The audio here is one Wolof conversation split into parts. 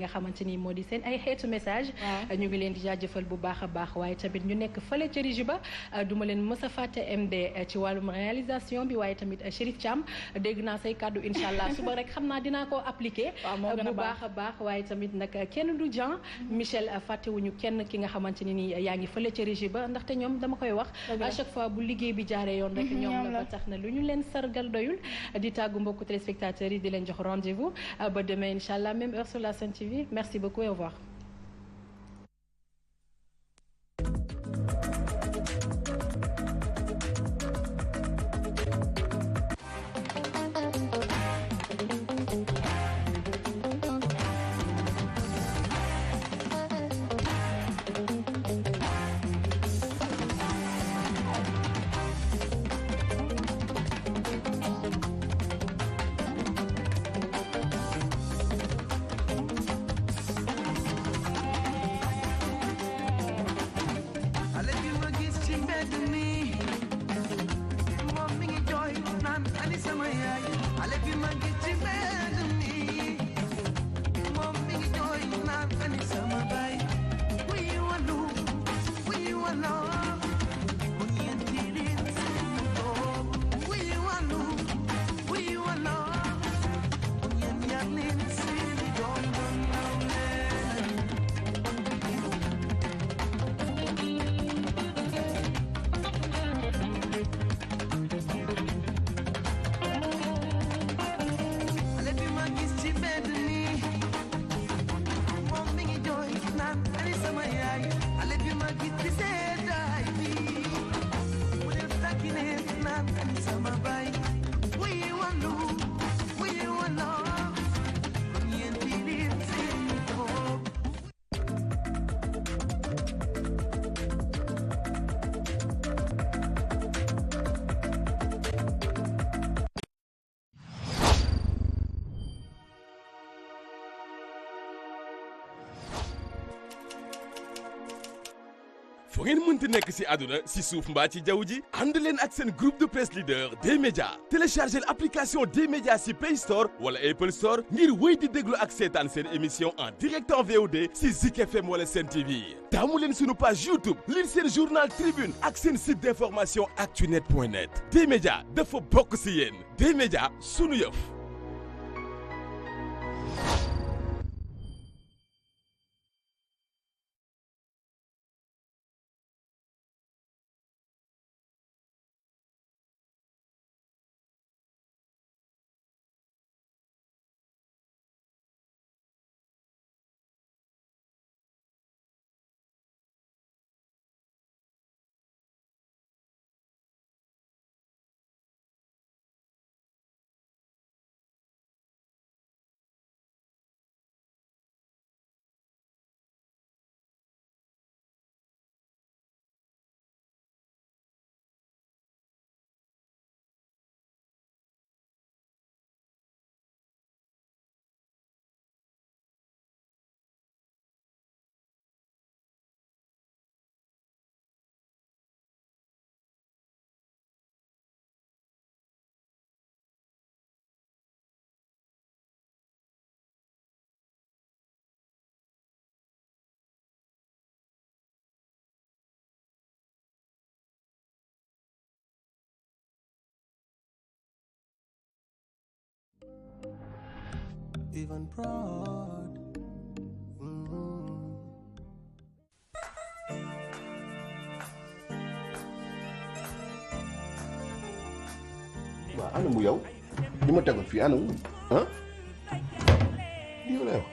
nga xamante ni moo di seen ay xeetu message ñu ngi leen di jaajëfal bu baax a baax waaye tamit ñu nekk fële ca régie ba duma leen mës a fàtte MD ci wàllum réalisation bi waaye tamit Chérif Thiam dégg naa say kàddu incha allah suba rek xam naa dinaa ko appliquer bu baax a baax waaye tamit nag kenn du Jean Michel fàttewuñu kenn ki nga xamante ni nii yaa ngi fële ca régie ba ndaxte ñoom dama koy wax à chaque fois bu liggéey bi jaaree yoon rek ñoom la ba tax na lu ñu leen sargal doyul di tàggu mbokku téléspectateurs yi di leen jox rendez-vous ba demain incha allah même heure sur la Sen TV merci beaucoup et au revoir. fu ngeen mënti nekk ci àdduna ci suuf mbaa ci jaww ji ànd leen ak seen groupe de presse leader D-Média téléchargez l'application D-Média ci Play Store wala Apple Store ngir wéy di déglu ak seetaan seen émission en direct en VOD ci Zik FM wala Sen TV taamu leen sunu page YouTube lire seen journal Tribune ak seen site d'information actunet.net D-Média dafa bokk ci yéen D-Média sunu yëf. Even proud. waaw ana mu yow li ma tegoon fii ana mu ah lii lay wax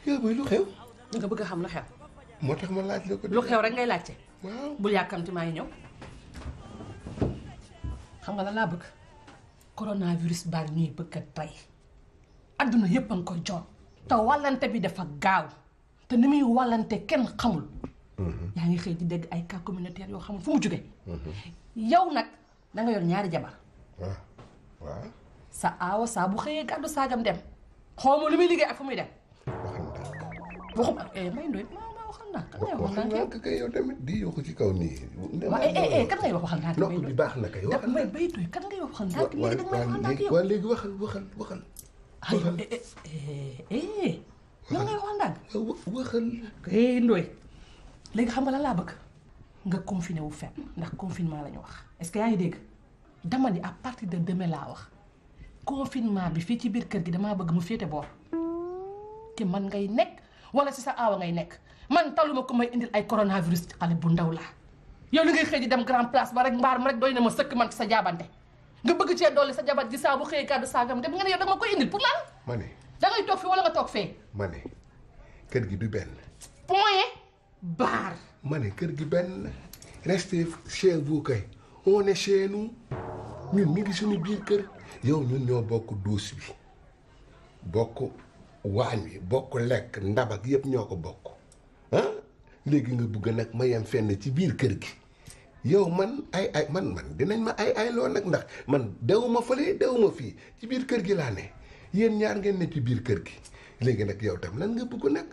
yow mooy lu xew. nga bëgg a xam lu xew. moo tax ma laaj la ko. lu xew rek ngay laajte. waaw bul yàkkamti maa ngi ñëw. xam nga la laa bëgg. coronavirus baa ñuy bëgg a tey. adduna yépp a ngi koy jox. te wàllante bi dafa gaaw. te ni muy wàllante kenn xamul. yaa ngi xëy di dégg ay cas communautaire yoo xamul fu mu jógee. yow nag da nga yor ñaari jabar. waaw. sa aawa saa bu xëyee gàddu saagam dem. xaw ma lu muy liggéey ak fu muy dem. waxuma may ndoy ma waxal ndànk kan ngay waxal ndànk yow kay yow tamit di yokku ci kaw nii. waaw kan ngay waxal ndànk nokk bi baax na kay waxal may bay doy kan ngay waxal ndànk léegi dag may waxal ndànk yow. waaw léegi waxal. ay nan ngay waxal ndànk. waxal. Ndoye léegi xam nga lan laa bëgg nga confiné wu fenn ndax confinement la ñu wax est-ce que yaa ngi dégg dama ni à partir de demain laa wax confinement bi fii ci biir kër gi damaa bëgg mu féete boor ci man ngay nekk wala si sa aawa ngay nekk man taluma ko may indil ay coronavirus ci xale bu ndaw laa yow li ngay xëy di dem grand place ba rek mbaar ma rek doy na ma sëkk man ci sa jaabante nga bëgg cee dolli sa jabat ji saa bu xëyee kàddu saagam dem nga ne yow da nga ma koy indil pour lan. ma ne. da ngay toog fii wala nga toog fee. ma ne kër gi du benn. point barre. ma ne kër gi benn restez chez vous kay on est chez nous ñun mi ngi suñu biir kër yow ñun ñoo bokk douche bi bokk waañ wi bokk lekk ndabak yëpp ñoo ko bokk ah léegi nga bëgg nag ma yem fenn ci biir kër gi yow man man dinañ ma ay loo nag ndax man dewuma fële dewuma fii ci biir kër gi laa ne yéen ñaar ngeen ne ci biir kër gi léegi nag yow tam lan nga bëgg nag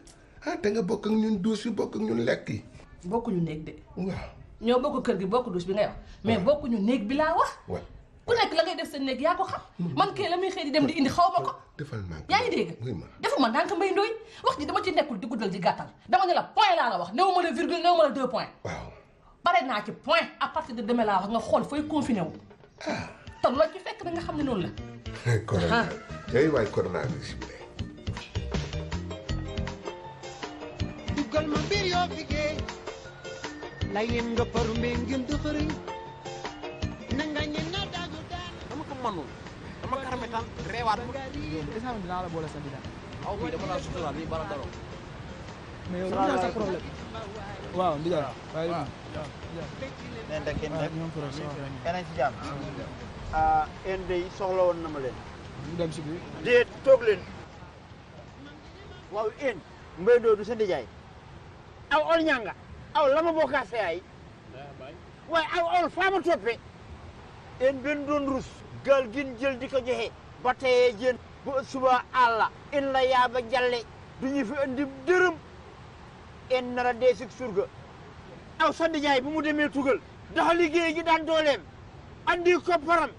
ah te nga bokk ak ñun douche bi bokk ak ñun lekk yi. bokkuñu néeg de. waaw ñoo bokk kër gi bokk douche bi ngay wax mais bokkuñu néeg bi laa wax. waaw ku nekk la ngay def sa néeg yaa ko xam. man kay la muy xëy di dem di indi xaw ma ko. defal naa ko yaa ngi dégg. defuma ndànk Mbaye Ndoye wax ji dama ci nekkul di guddal di gàttal dama ne la point laa la wax néew ma la virgule néew ma la 2 points. waaw pare naa ci point à partir de demain laa wax nga xool fooy confiné wu. te loolu ci fekk da nga xam ne noonu la. corona yooyu waay coronavirus bi de. duggal ma mbir yoo fi gee lay leen nga paru mbee ngeen dëxëriñ na nga ñe na daagu daan dama ko mënul dama karametaan reewaat ma instant dinaa la boole sa bidaa aw bii dama laa suturaal lii bara daro mais yow lu sa problème waaw ndijaay waaye nen da kenn rek ñoom pro so keneen ci jàmm en day soxla woon na ma leen ñu dem si biir déet toog leen waaw en Mbaye Ndoye du sa ndijaay aw ol ñanga aw lama bokkaa seyaay waaye aw ol faama toppe en ben doon rus gaal gin jël di ko joxe ba teyee jën ba suba àlla en la yaaba jalle du ñu fi andi dërëm en nara dee sik surga aw sa ndijaay bu mu demee tugal daxa liggéey gi daan dooleem andi ko param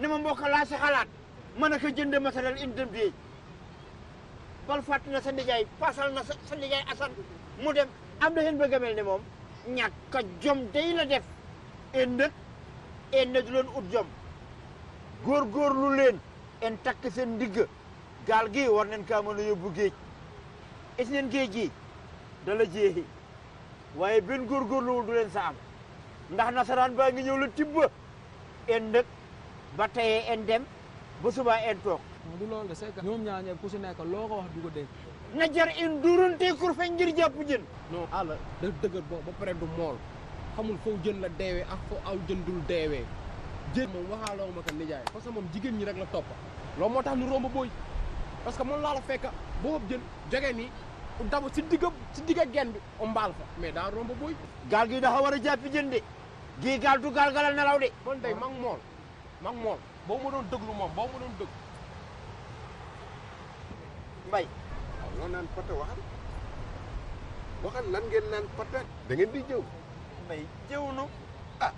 ne ma mbokk laa si xalaat mën a ko jënd matériel in dem déej bal fàtt na sa ndijaay pasal na sa ndijaay asan mu dem am na xen bëgg a mel ne moom ñàkk a jom day la def en nag du leen ut jom góorgóorlu leen en takk seen ndigg gaal gi war nañ kaa mën a yóbbu géej is neen géej gi dala jeexi waaye benn góorgóorluwul du leen sa am ndax nasaraan baa ngi ñëw la tibba en nag ba teyee en dem ba subaa en toog du loolu de c'est que ñoom ñaar ñëpp ku si nekk loo ko wax du ko dégg na jar in durante kur fe ngir jàpp jën non àlla da dëgër bo ba pare du mool xamul foo jën la deewee ak foo aw jën dul deewee jën moom waxaaloo ma ko nijaay parce que moom jigéen ñi rek la topp loolu moo tax ñu romb booy parce que moom laa la fekk boobu jën jógee nii daba si digga genn bi o mbaal fa mais daa romb booy gaal gi dafa war a jàppi jën de gii gaal du gaal galal nelaw de man day mag mool boo ma doon dëglu moom boo ma doon dëgg mbay waaw loo naan pata waxal lan ngeen naan pata da ngeen di jëw mbay jëwnu ah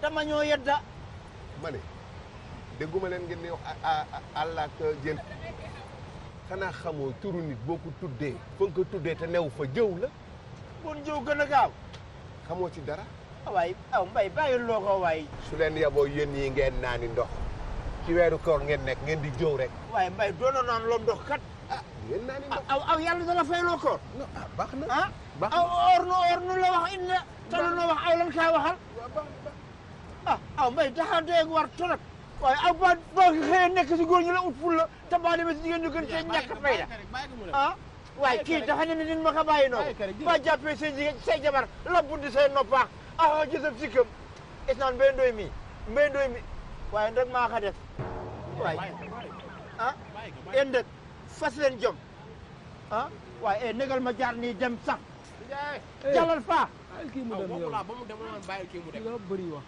dama ñoo yedda ma ne dégguma leen ngeen ne wax àll ak jën xanaa xamoo turu nit boo ko tuddee fa nga ko tuddee te new fa jëw la bon jëw gën a gaaw xamoo ci dara waay aw mbay bàyyi loo ko waay su leen yaboo yéen yi ngeen naani ndox ci weeru koor ngeen nekk ngeen di jëw rek waaye mbay doona naan loom ndox kat ngeen naani ndox aw yàlla dana fay loo koor baax na aw or nu la wax in la te lu nu wax aw lan kaa waxal aw mbay daxa deeg war torop waaye aw ba xëyee nekk si góor ñu la ut ful la te baa demee si jigéen ñu gën cee ñàkk fayda waaye kii dafa ne nin ma ko bàyyi noonu ba jàppee say jigéen say jabar la buddi say noppaax gisab sikkam is naan Mbaye Ndoye mi waaye ndag maa ko def waaye en dëkk fas leen jom waaye negal ma jaar nii dem sax jalal faa kii mu dem yow ba mu dem naan bàyyil kii mu dem nga bëri wax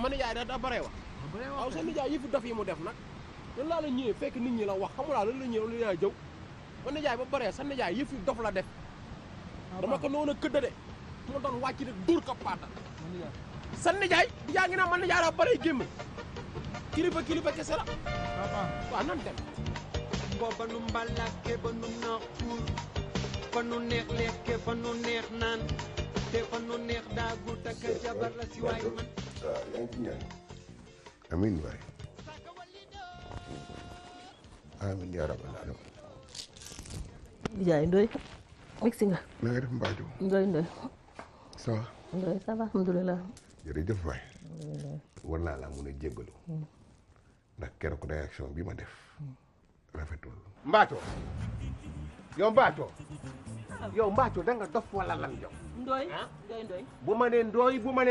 ma nijaay da bare wax waaw sa nijaay yi fi dof yi mu def nag lan laa la ñëwee fekk nit ñi la wax xamulaa lan la ñëw lu yaa jëw man nijaay ba bëree sa nijaay yëf yi dof la def dama ko noonu a këdda de moo doon wàcc de dóor ko paata sa nijaay yaa ngi naa man nijaay daa bëree gémm kilifa kese la waaw nan dem booba nu mbalake ba nu naax tuur fa nu neex lekke fa nu neex naan te fa nu neex daagu takka jabar la si waay man yaa ngi ci ñaan amiin waay amiin yaa rabbal aalamiin Ndiaye Ndoye mixi nga na nga def Mbathio Ndoye ça va Ndoye ça va alhamdulilah jërëjëf waay war naa laa mun a jéggalu ndax keroog réaction bi ma def rafetul Mbathio yow Mbathio da nga dof wala lan yow Ndoye bu ma nee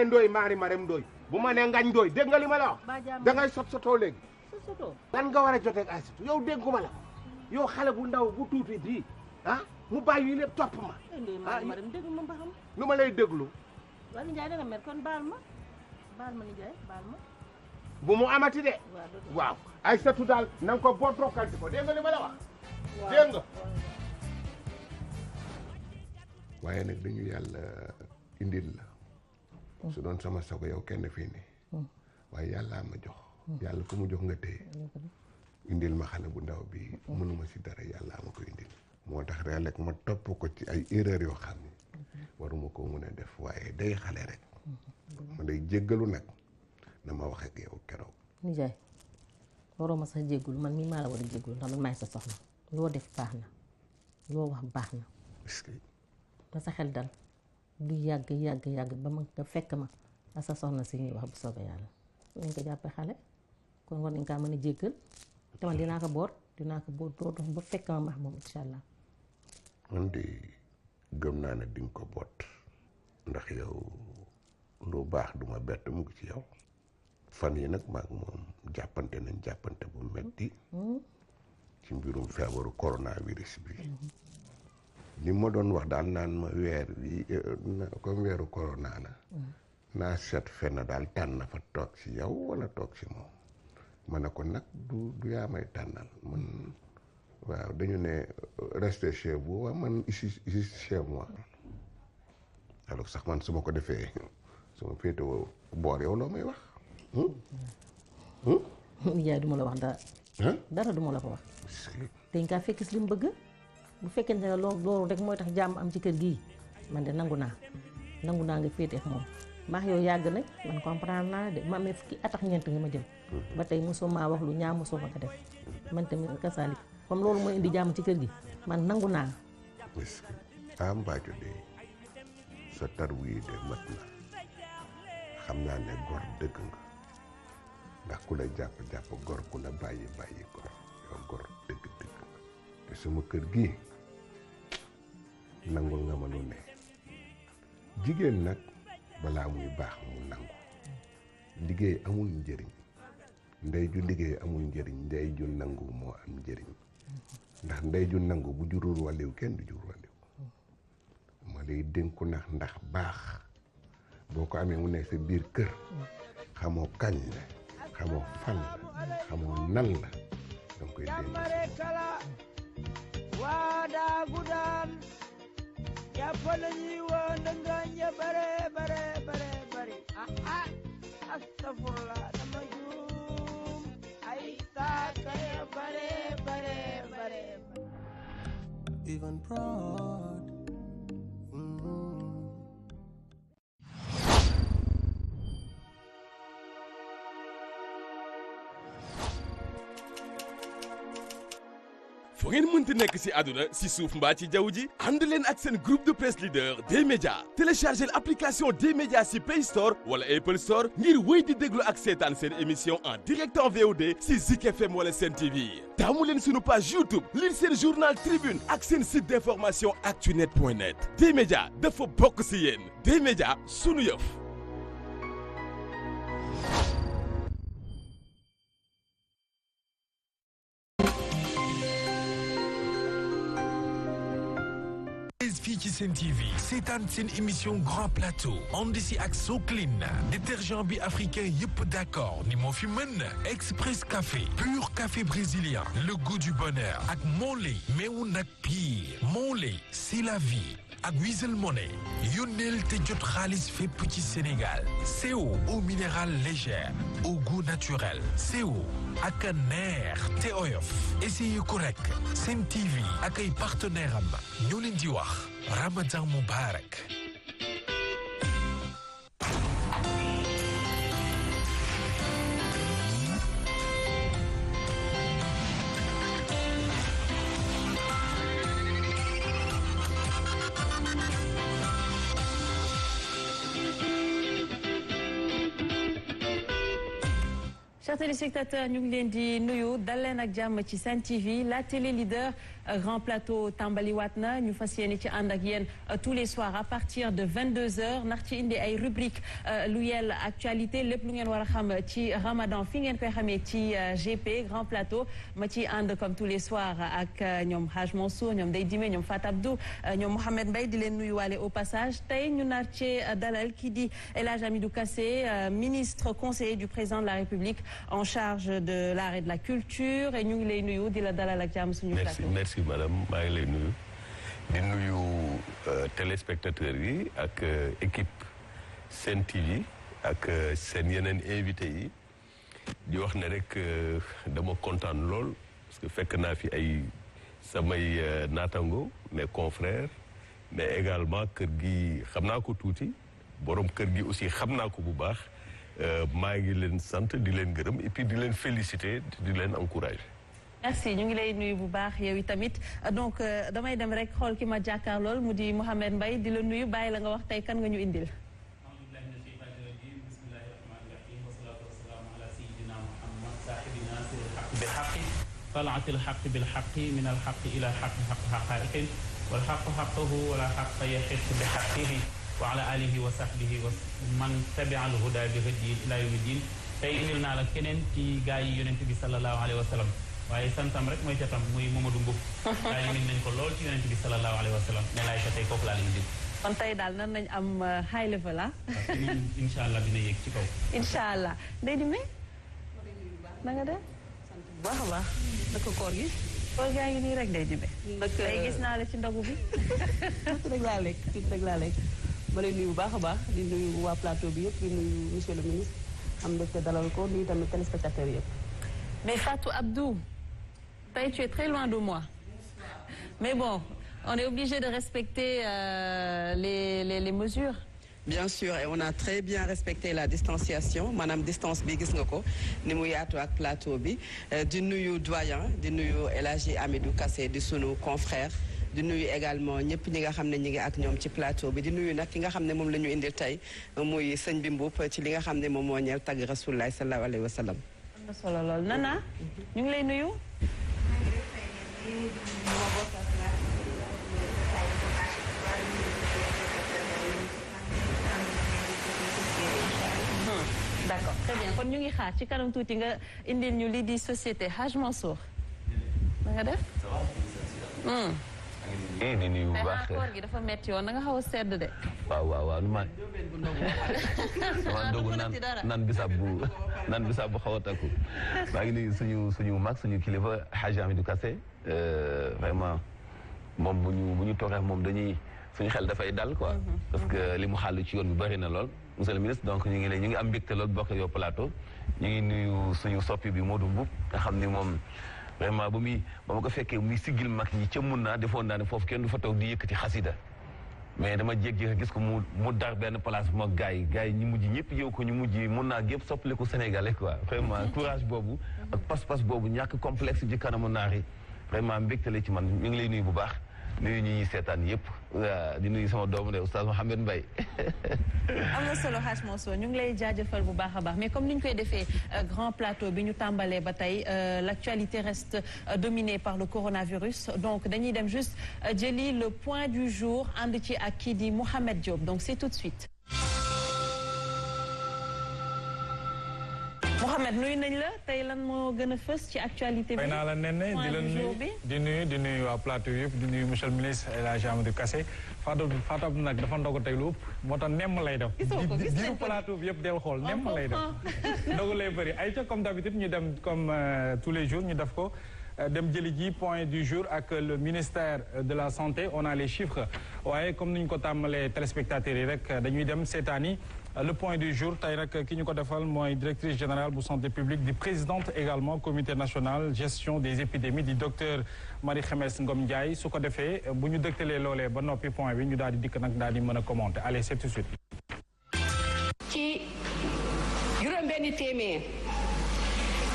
Ndoye maari marem Ndoye bu ma nee ngañ Ndoye dégg nga li ma la wax da ngay sotoo léegi lan nga war a joteeg Aïssatou yow dégguma la yow xale bu ndaw bu tuuti bii mu bàyyi lépp topp ma lu ma lay déglu waaw Ndiaye da nga mer kon baal ma Ndiaye baal ma bu mu amati de waaw Aïssatou daal na nga ko boo tokkanti ko dégg nga li ma la wax dégg nga waaye nag dañu yàlla indil la su doon sama sago yow kenn fii nii waaye yàlla ma jox yàlla ku mu jox nga téye indil ma xale bu ndaw bi mënuma si dara yàlla ma ko indil moo tax rek ma topp ko ci ay erreur yoo xam ne waruma ko mën a def waaye day xale rek ma day jéggalu nag na ma wax ak yow keroog Ndiaye waroo ma sax jéggul man mii maa la war a jéggul ndax man maay sa soxna loo def baax na loo wax baax na est-ce que na sa xel dal du yàgg ba ma nga fekk ma ak sa soxna si ñuy wax bu soobee yàlla nañ ko jàppee xale kon war nañ kaa mën a jéggal te man dinaa ko boot doo dox ba fekk ma max moom incha allah man de gëm naa ne di nga ko boot ndax yow lu baax duma bett mu ngi ci yow fan yi nag maag moom jàppante nañ jàppante bu metti ci mbirum feebaru coronavirus bi li ma doon wax daal naan ma weer bi comme weeru corona la naa seet fenn daal tànn fa toog ci yow wala toog ci moom ma ne ko nag du yaa may tànnal man waaw dañu ne rester chez vous waaw man ici chez moi alors sax man su ma ko defee su ma féetewoo boor yow loo may wax Ndiaye du ma la wax dara du ma la ko wax dañ kaa fekk si li mu bëgg bu fekkente ne loolu rek mooy tax jàmm am ci kër gii man de nangu naa nga féete ak moom maax yow yàgg nag man comprendre naa de ma amee fukki at ak ñeent nga ma jël ba tey mosoo maa wax lu ñaaw mosoo ma ko def man tamit kasaalik comme loolu mooy indi jàmm ci kër gi man nangu naa Mbathio de sa tarwu yi de mat na xam naa ne gor dëgg nga ndax ku la jàpp gor ku la bàyyi gor yow gor dëgg nga te sama kër gi nangul nga ma lu ne jigéen nag balaa muy baax mu nangu liggéey amul njëriñ ndey ju liggéey amul njëriñ ndey ju nangu moo am njëriñ ndax ndey ju nangu bu jurul wàlliw kenn du jur wàlliw ma lay dénku ndax baax boo ko amee mu nekk sa biir kër xamoo kañ la xamoo fan la xamoo nan la danga koy dénk waa daagu daan jàppale ñi woon ndangaañ ya bare astafurlah dama juum ay saaka ya bare Even proud. fu ngeen mënti nekk ci àdduna ci suuf mbaa ci jaww ji ànd leen ak seen groupe de presse leader D-Média téléchargez l'application D-Média ci Play Store wala Apple Store ngir wéy di déglu ak seetaan seen émission en direct en VOD ci Zik FM wala Sen TV taamu leen sunu page YouTube lire seen journal Tribune ak seen site d'information actunet.net D-Média dafa bokk ci yéen D-Média sunu yëf. bés fii ci Sen TV seetaan seen émission Grand Plateau ànd si ak Soclean détergent bi africain yëpp d'accord ni moo fi mën Express Café pur café brésilien le goût du bonheur ak Monlait meewu nag pire Monlait c'est la vie ak Wizall Money yónneel te jot xaalis fépp ci Sénégal CO eau minérale légère au goût naturel CO ak a neex te oyof essayez ko rek Sen TV ak ay partenaire am ñoo leen di wax Ramadan Mubarak. Chers téléspectateurs ñu ngi leen di nuyu dal leen ak jàmm ci Sen TV la télé leader Grand Plateau tàmbaliwaat na ñu fas yéene ci ànd ak yéen tous les soirs à partir de 22h ndax ci indi ay rubrique lu yell actualité lépp lu ngeen war a xam ci Ramadan fi ngeen koy xamee ci GP Grand Plateau ma ci ànd comme tous les soirs ak ñoom Haj Mansour ñoom Dey Dime ñoom Fat Abdou ñoom Mohamed Mbaye di leen nuyuwaale au passage tey ñu nar ci dalal kii di El Hadj Amidou Kassé ministre conseiller du président de la République en charge de l'art et de la culture et ñu ngi lay nuyu di la dalal ak jàmm suñu plateau. Merci madame maa ngi lay nuyu di nuyu téléspectateurs yi ak équipe Sen TV ak seen yeneen invités yi di wax ne rek dama kontaan lool parce que fekk naa fi ay samay naatango mes confrères mais également kër gi xam naa ko tuuti borom kër gi aussi xam naa ko bu baax maa ngi leen sant di leen gërëm et puis di leen féliciter di leen encourager. merci ñu ngi lay nuyu bu baax yow itamit donc damay dem rek xool ki ma jàkkaarlool mu di Mohamed Mbaye di la nuyu bàyyi la nga wax tey kan nga ñu indil. طلعت الحق بالحق من الحق إلى الحق حق حقائق والحق حقه ولا حق يحق بحقه وعلى آله وصحبه ومن تبع الهدى بهدي إلى يوم الدين tey indil naa la keneen ci gaa yi yonent bi sallallahu alayhi wa sallam waaye santam rek mooy catam muy Mamadou Mboub gaa yi min nañ ko lool ci yonent bi sallallahu alayhi wa sallam ne laay ca tey kooku laa leen di kon tey daal nan nañ am high level ah incha allah dina yéeg ci kaw incha allah Dey Dime na nga def baax a baax naka koor gi koor gaa ngi nii rek Dey Dime tey gis naa la ci ndogu bi tuuti rek laa lekk ma lay nuyu bu baax a baax di nuyu waa plateau bi yëpp di nuyu monsieur le ministre am mbégte dalal ko nuyu tamit téléspectateurs yëpp. mais Fatou Abdou tey tu es très loin de moi mais bon on est obligé de respecter les mesures. bien sûr et on a très bien respecté la distanciation maanaam distance bi gis nga ko ni mu yaatu ak plateau bi di nuyu doyen di nuyu El Hadji Amidou Kassé di sunu confrère di nuyu également ñëpp ñi nga xam ne ñi ngi ak ñoom ci plateau bi di nuyu nag ki nga xam ne moom la ñu indil tey muy sëñ bi Mboup ci li nga xam ne moom moo ñeel tagg Rasulullah sallallahu alayhi wa sallam. am na solo lool Nana ñu ngi lay nuyu. d'accord très bien kon ñu ngi xaar ci kanam tuuti nga indil ñu lii di société Haj Mansour na nga def. di nuyu bu baax koor gi dafa metti woon da nga xaw a sedd de. waaw man ndogu naan bisaab bu xaw a takku maa ngi nuyu suñu mag suñu kilifa Hadj Amidou Kassé vraiment moom bu ñu toogee moom dañuy suñu xel dafay dal quoi parce que li mu xàll ci yoon bi bëri na lool monsieur le ministre donc ñu ngi am mbégte lool bokk yow plateau ñu ngi nuyu suñu soppi bi Modou Mboup nga xam ni moom vraiment ba ma ko fekkee muy siggil mag ñi ca mun naa defoon naa ne foofu kenn du fa toog di yëkkati xasida mais dama jékki-jékki gis ko mu dar benn place bu mag gars yi ñu mujj ñëpp yow ko ñu mujj mun naa gépp soppaliku sénégalais quoi vraiment courage boobu ak pas-pas boobu ñàkk complexe ji kanamu naar yi vraiment mbégtale ci man ñu ngi lay nuyu bu baax nuyu ñi seetaan yëpp di nuyu sama doomu de oustaz Mohamed Mbaye am na solo Haj Mansour ñu ngi lay jaajëfal bu baax a baax mais comme ni ñu koy defee grand plateau bi ñu tàmbalee ba tey l'actualité reste dominée par le coronavirus donc dañuy dem juste jëli le point du jour ànd ci ak kii di Mohamed Diop donc c'est tout de suite Mouhamed nuyu nañ la tey lan moo gën a fës ci actualité bi. fay naa la Néné di nuyu waa plateau yëpp di nuyu monsieur le ministre El Hadji Amadou Kassé Fatou nag dafa ndogu tey lu ëpp moo tax nemm lay def. diiru plateau bi yëpp del xool nemm lay def. ndogu lay bëri ay ca comme d'habitude ñu dem comme tous les jours ñu def ko. dem jëli ji point du jour ak le ministère de la santé on a les chiffres waaye comme ni ñu ko tàmmalee téléspectateurs yi rek dañuy dem seetaani le point du jour tey rek ki ñu ko defal mooy directrice générale bu santé publique di présidente également comité national gestion des épidémies di docteur Marie Khemesse Ngom Ndiaye su ko defee bu ñu dëktalee loolee ba noppi point bi ñu daal di dikk nag daal di mën a commenter allez c'est tout de suite. ci juróom-benni téeméer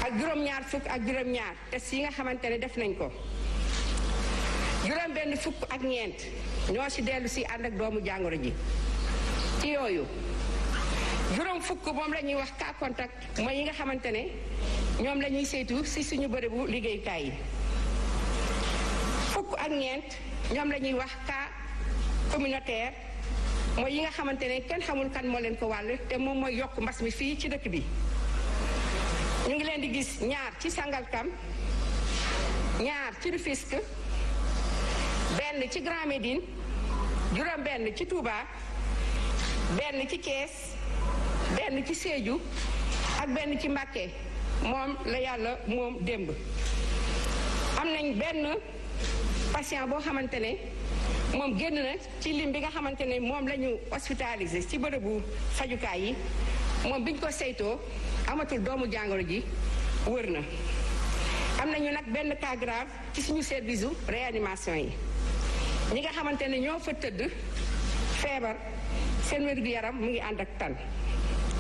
ak juróom-ñaar fukk ak juróom-ñaar test yi nga xamante ne def nañ ko juróom-benn fukk ak ñeent ñoo ci dellu si ànd ak doomu jàngoro ji ci yooyu juróom fukk moom la ñuy wax cas contact mooy yi nga xamante ne ñoom la ñuy saytu si suñu bërëbu liggéeyukaay yi fukk ak ñeent ñoom la ñuy wax cas communautaire mooy yi nga xamante ne kenn xamul kan moo leen ko wàll te moom mooy yokk mbas mi fii ci dëkk bi. ñu ngi leen di gis ñaar ci Sangalkam ñaar ci Rufisque benn ci Grand Médine juróom benn ci Touba benn ci Thiès benn ci Sédhiou ak benn ci Mbacké moom la yàlla moom démb am nañ benn patient boo xamante ne moom génn na ci lim bi nga xamante ne moom la ñu hospitalisé ci bërëbu fajukaay yi moom biñ ko saytoo amatul doomu jàngoro ji wër na am nañu nag benn cas grave ci suñu service u réanimation yi ñi nga xamante ne ñoo fa tëdd feebar seen wér-gu-yaram mu ngi ànd ak tan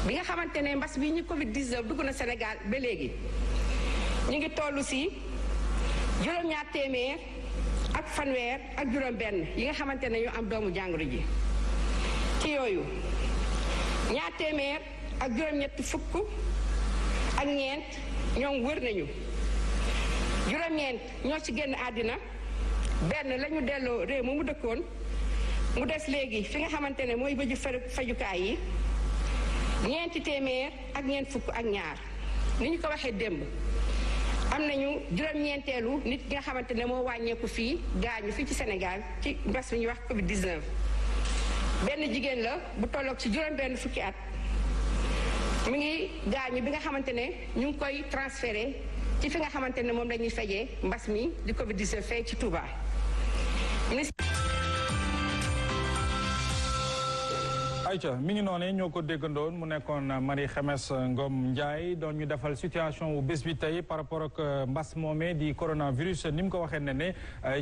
bi nga xamante ne mbas bi ñu Covid 19 dugg na Sénégal ba léegi ñu ngi toll si juróom-ñaar téeméer ak fanweer ak juróom-benn yi nga xamante ne ñu am doomu jàngoro ji ci yooyu ñaar téeméer ak juróom-ñett fukk ak ñeent ñoom wër nañu juróom-ñeent ñoo ci génn àddina benn la ñu delloo réew mu dëkkoon mu des léegi fi nga xamante ne mooy bëju fajukaay yi ñeenti téeméer ak ñeent fukk ak ñaar ni ñu ko waxee démb am nañu juróom-ñeenteelu nit ki nga xamante ne moo wàññeeku fii gaañu fii ci Sénégal ci mbas mi ñuy wax Covid 19 benn jigéen la bu tolloog ci juróom-benn fukki at. mi ngi gaañu bi nga xamante ne ñu ngi koy transféré ci fi nga xamante ne moom la ñuy fajee mbas mi di Covid 19 fee ci Touba. ayca mi ngi noonee ñoo ko déggandoon mu nekkoon Marie Khemesse Ngom Ndiaye doon ñu defal situation wu bés bi tey par rapport ak mbas moomee di coronavirus ni mu ko waxee ne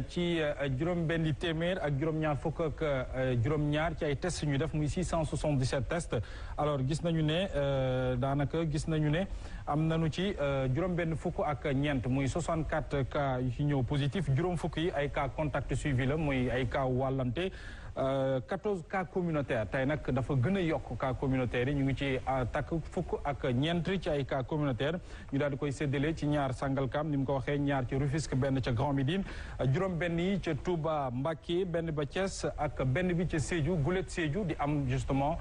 ci juróom-benni téeméer ak juróom-ñaar fukk ak juróom-ñaar ci ay tests ñu def muy 677 tests alors gis nañu ne daanaka gis nañu ne am nañu ci juróom-benn fukk ak ñeent muy 64 cas yu ci ñëw positif juróom fukk yi ay cas contact suivi la muy ay cas wàllante 14 cas communautaire tey nag dafa gën a yokk cas communautaire yi ñu ngi ci takk fukk ak ñeent ci ay cas communautaire ñu daal di koy séddale ci ñaar Sangalkam ni mu ko waxee ñaar ci Rufisque benn ca Grand Médine juróom benn yi ca Touba Mbacké benn ba Thiès ak benn bi ca Sédhiou Goulet Sédhiou di am justement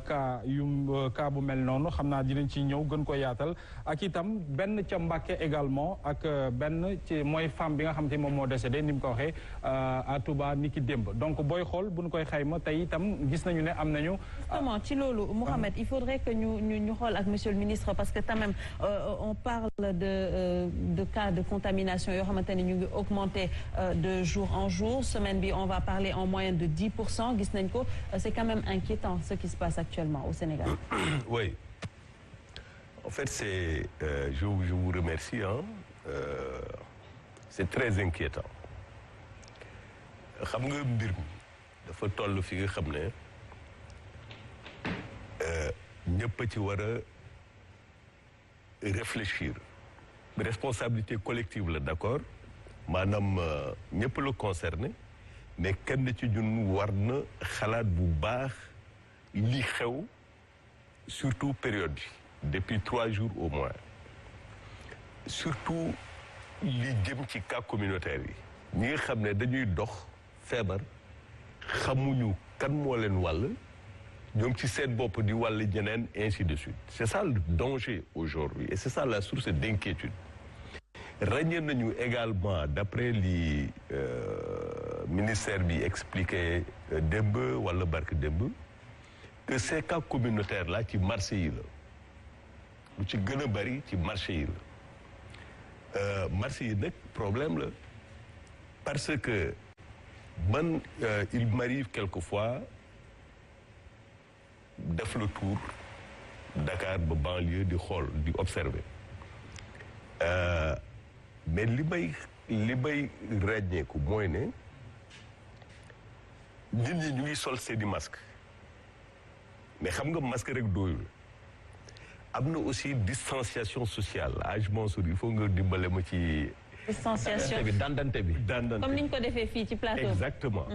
cas bu mel noonu xam naa dinañ ci ñëw gën ko yaatal ak itam benn ca Mbacké également ak benn ci mooy femme bi nga xam te moom moo décédé ni mu ko waxee à Touba ni ki démb donc booy xool bu ñu koy xayma tey itam gis nañu ne am nañu. justement ci loolu Mouhamed il faudrait que ñu xool ak monsieur le ministre parce que quand même on parle de cas de contamination yoo xamante ne ñu ngi augmenter de jour en jour semaine bi on va parler en moyenne de 10% gis nañ ko c'est quand même inquiétant ce qui se passe actuellement au Sénégal. Oui. En fait, c'est, je vous remercie. C'est très inquiétant. xam nga mbir mi dafa toll fi nga xam ne ñëpp a ci war a réfléchir. Responsabilité collective la d'accord maanaam ñëpp la concerné mais kenn ci ñun war na xalaat bu baax li xew surtout période bi depuis 3 jours au moins surtout li jëm ci cas communautaire yi ñi nga xam ne dañuy dox feebar xamuñu kan moo leen wàll ñoom ci seen bopp di wàll ñeneen ainsi de suite c'est ça le danger aujourd'hui et c'est ça la source d'inquiétude ràññee nañu également d'après li ministère bi expliqué démb wala barke démb que ces cas communautaires là ci marché yi la lu ci gën a bari ci marché yi la marché yi nag problème la parce que man il m'arrive quelquefois def le tour Dakar ba banlieue di xool di observer mais li may ràññeeku mooy ne nit ñi ñu ngi sol seeni masque mais xam nga masque rek doyul am na aussi distanciation sociale âge Mansour il faut nga dimbale ma ci distanciation bi dandante comme ni ñu ko defee fii ci plateau exactement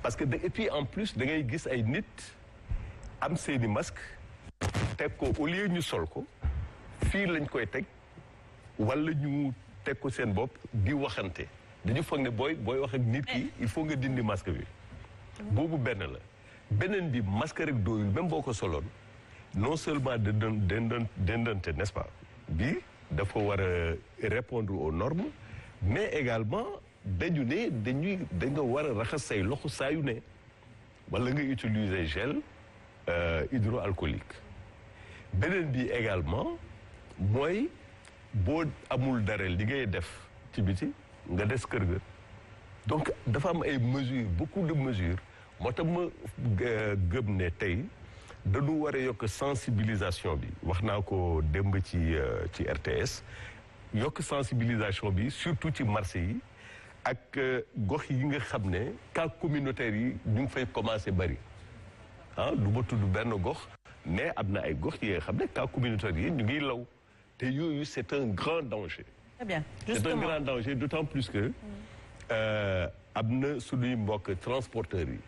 parce que et puis en plus da ngay gis ay nit am seeni masque teg ko au lieu ñu sol ko fii lañ koy teg wala ñu teg ko seen bopp di waxante dañu foog ne booy wax ak nit ki il faut nga dindi masque bi boobu benn la beneen bi masque rek doyul même boo ko soloon non seulement dendante n'est-ce pas bi dafa war a répondre aux normes mais également dañu ne da nga war a raxas say loxo saa yu ne wala nga utiliser gel hydroalcoolique beneen bi également mooy boo amul dara li ngay def ci biti nga des kër ga donc dafa am ay mesures beaucoup de mesures moo tax ma gëm ne tey dañu war a yokk sensibilisation bi wax naa ko démb ci RTS yokk sensibilisation bi surtout ci marché yi ak gox yi nga xam ne cas communautaires yi ñu ngi fay commencer bari du ma tudd benn gox mais am na ay gox yi nga xam ne cas communautaires yi ñu ngi law te yooyu c'est un grand danger. Très bien. C'est un grand danger d'autant plus que am na suñuy mbokk transporteurs yi